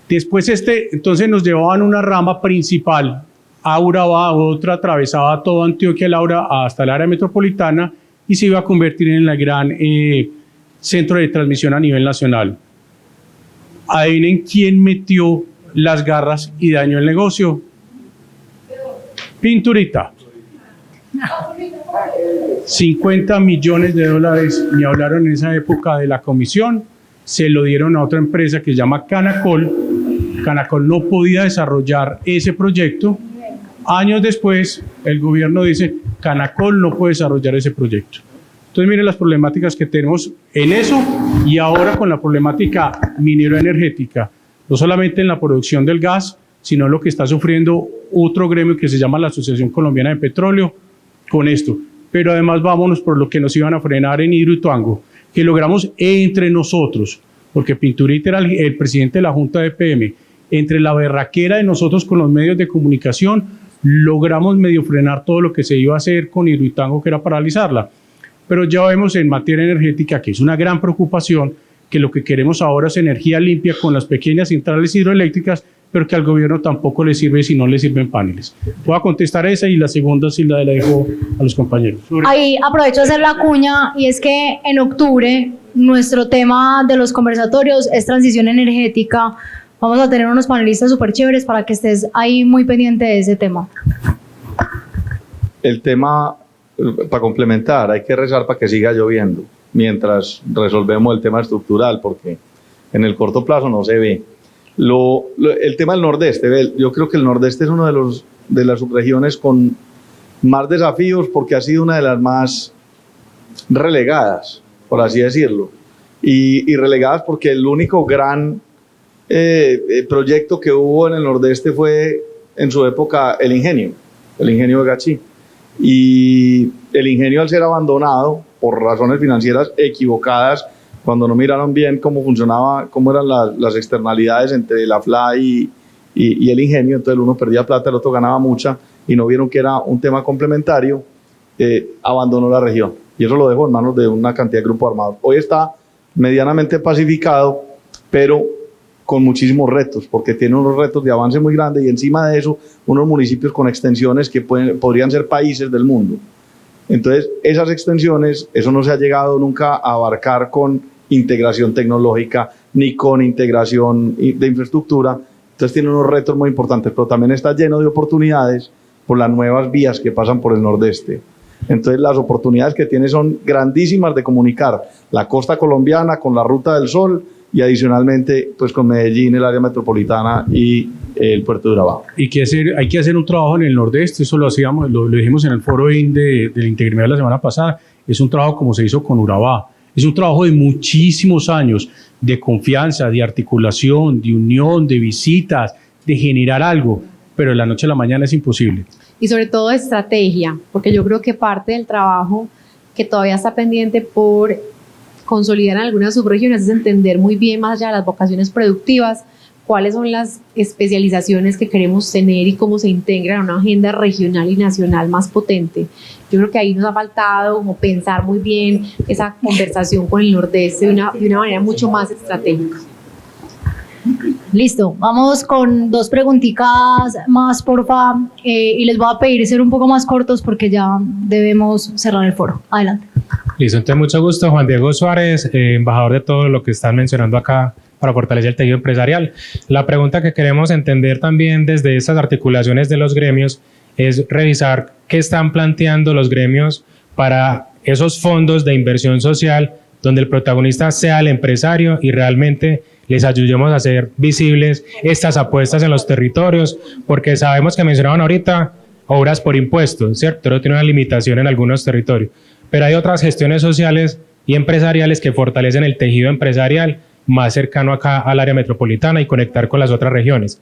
Después entonces nos llevaban una rama principal a Urabá, otra atravesaba toda Antioquia, Laura, hasta el área metropolitana, y se iba a convertir en el gran centro de transmisión a nivel nacional. Adivinen quién metió las garras y dañó el negocio. Pinturita. $50 millones, me hablaron en esa época de la comisión, se lo dieron a otra empresa que se llama Canacol. Canacol no podía desarrollar ese proyecto. Años después, el gobierno dice: Canacol no puede desarrollar ese proyecto. Entonces, miren las problemáticas que tenemos en eso, y ahora con la problemática minero-energética, no solamente en la producción del gas, sino lo que está sufriendo otro gremio que se llama la Asociación Colombiana de Petróleo con esto. Pero además vámonos por lo que nos iban a frenar en Hidroituango, que logramos entre nosotros, porque Pinturita era el presidente de la Junta de EPM, entre la berraquera de nosotros con los medios de comunicación, logramos medio frenar todo lo que se iba a hacer con Hidroituango, que era paralizarla. Pero ya vemos en materia energética, que es una gran preocupación, que lo que queremos ahora es energía limpia con las pequeñas centrales hidroeléctricas, pero que al gobierno tampoco le sirve si no le sirven paneles. Voy a contestar esa, y la segunda sí la dejo a los compañeros. Ahí aprovecho de hacer la cuña, y es que en octubre nuestro tema de los conversatorios es transición energética. Vamos a tener unos panelistas súper chéveres para que estés ahí muy pendiente de ese tema. El tema, para complementar, hay que rezar para que siga lloviendo mientras resolvemos el tema estructural, porque en el corto plazo no se ve. El tema del Nordeste, yo creo que el Nordeste es uno de las subregiones con más desafíos, porque ha sido una de las más relegadas, por así decirlo, y relegadas porque el único gran proyecto que hubo en el Nordeste fue en su época el ingenio de Gachí, y el ingenio, al ser abandonado por razones financieras equivocadas, cuando no miraron bien cómo funcionaba, cómo eran las externalidades entre la FLA y el ingenio, entonces el uno perdía plata, el otro ganaba mucha, y no vieron que era un tema complementario, abandonó la región, y eso lo dejó en manos de una cantidad de grupos armados. Hoy está medianamente pacificado, pero con muchísimos retos, porque tiene unos retos de avance muy grandes, y encima de eso, unos municipios con extensiones que podrían ser países del mundo. Entonces, esas extensiones, eso no se ha llegado nunca a abarcar con integración tecnológica, ni con integración de infraestructura, Entonces tiene unos retos muy importantes, pero también está lleno de oportunidades por las nuevas vías que pasan por el Nordeste. Entonces las oportunidades que tiene son grandísimas de comunicar la costa colombiana con la Ruta del Sol y adicionalmente pues con Medellín, el área metropolitana y el puerto de Urabá. Hay que hacer un trabajo en el Nordeste, eso lo hacíamos, lo dijimos en el foro de la integridad la semana pasada, es un trabajo como se hizo con Urabá, es un trabajo de muchísimos años, de confianza, de articulación, de unión, de visitas, de generar algo, pero de la noche a la mañana es imposible. Y sobre todo estrategia, porque yo creo que parte del trabajo que todavía está pendiente por consolidar en algunas subregiones es entender muy bien, más allá de las vocaciones productivas, cuáles son las especializaciones que queremos tener y cómo se integran a una agenda regional y nacional más potente. Yo creo que ahí nos ha faltado como pensar muy bien esa conversación con el Nordeste de una manera mucho más estratégica. Listo, vamos con 2 preguntitas más, porfa, y les voy a pedir ser un poco más cortos porque ya debemos cerrar el foro. Adelante. Listo, entonces mucho gusto, Juan Diego Suárez, embajador de todo lo que están mencionando acá para fortalecer el tejido empresarial. La pregunta que queremos entender también desde estas articulaciones de los gremios es revisar qué están planteando los gremios para esos fondos de inversión social donde el protagonista sea el empresario y realmente les ayudemos a hacer visibles estas apuestas en los territorios, porque sabemos que mencionaban ahorita obras por impuestos, ¿cierto? Pero tiene una limitación en algunos territorios, pero hay otras gestiones sociales y empresariales que fortalecen el tejido empresarial más cercano acá al área metropolitana y conectar con las otras regiones.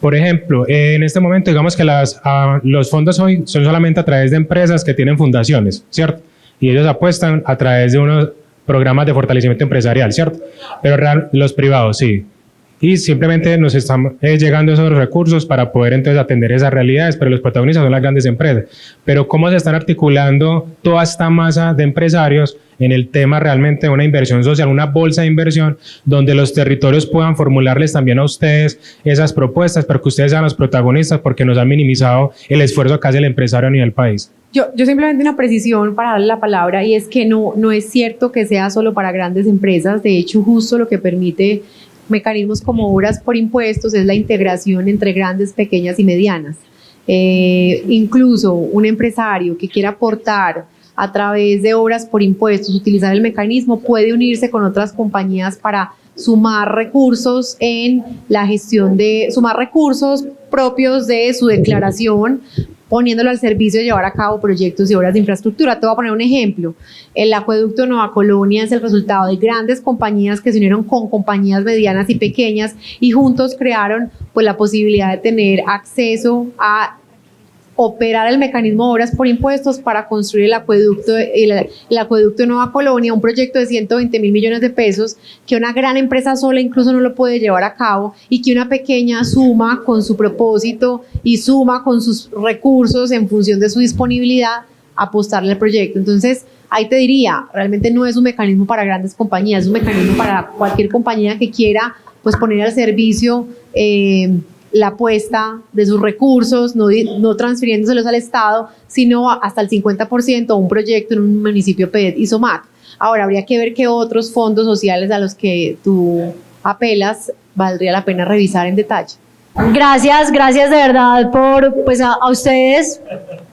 Por ejemplo, en este momento digamos que los fondos hoy son solamente a través de empresas que tienen fundaciones, ¿cierto? Y ellos apuestan a través de unos programas de fortalecimiento empresarial, ¿cierto? Pero los privados sí. Y simplemente nos están llegando esos recursos para poder entonces atender esas realidades, pero los protagonistas son las grandes empresas. Pero ¿cómo se están articulando toda esta masa de empresarios en el tema realmente de una inversión social, una bolsa de inversión, donde los territorios puedan formularles también a ustedes esas propuestas, para que ustedes sean los protagonistas, porque nos han minimizado el esfuerzo que hace el empresario a nivel país? Yo simplemente una precisión para darle la palabra, y es que no es cierto que sea solo para grandes empresas. De hecho, justo lo que permite mecanismos como obras por impuestos es la integración entre grandes, pequeñas y medianas. Incluso un empresario que quiera aportar a través de obras por impuestos, utilizar el mecanismo, puede unirse con otras compañías para sumar recursos en la gestión sumar recursos propios de su declaración, poniéndolo al servicio de llevar a cabo proyectos y obras de infraestructura. Te voy a poner un ejemplo. El acueducto de Nueva Colonia es el resultado de grandes compañías que se unieron con compañías medianas y pequeñas y juntos crearon pues la posibilidad de tener acceso a operar el mecanismo de obras por impuestos para construir el acueducto de Nueva Colonia, un proyecto de 120.000 millones de pesos que una gran empresa sola incluso no lo puede llevar a cabo y que una pequeña suma con su propósito y suma con sus recursos en función de su disponibilidad a apostarle al proyecto. Entonces, ahí te diría, realmente no es un mecanismo para grandes compañías, es un mecanismo para cualquier compañía que quiera pues poner al servicio la apuesta de sus recursos, no transfiriéndoselos al Estado, sino hasta el 50% a un proyecto en un municipio PED y SOMAC. Ahora, habría que ver qué otros fondos sociales a los que tú apelas valdría la pena revisar en detalle. Gracias de verdad pues a ustedes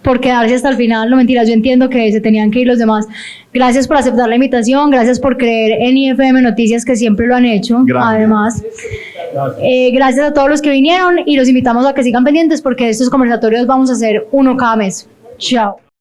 por quedarse hasta el final. No, mentiras, yo entiendo que se tenían que ir los demás. Gracias por aceptar la invitación, gracias por creer en IFM Noticias, que siempre lo han hecho. Gracias. Además, gracias a todos los que vinieron y los invitamos a que sigan pendientes porque de estos conversatorios vamos a hacer uno cada mes. Chao.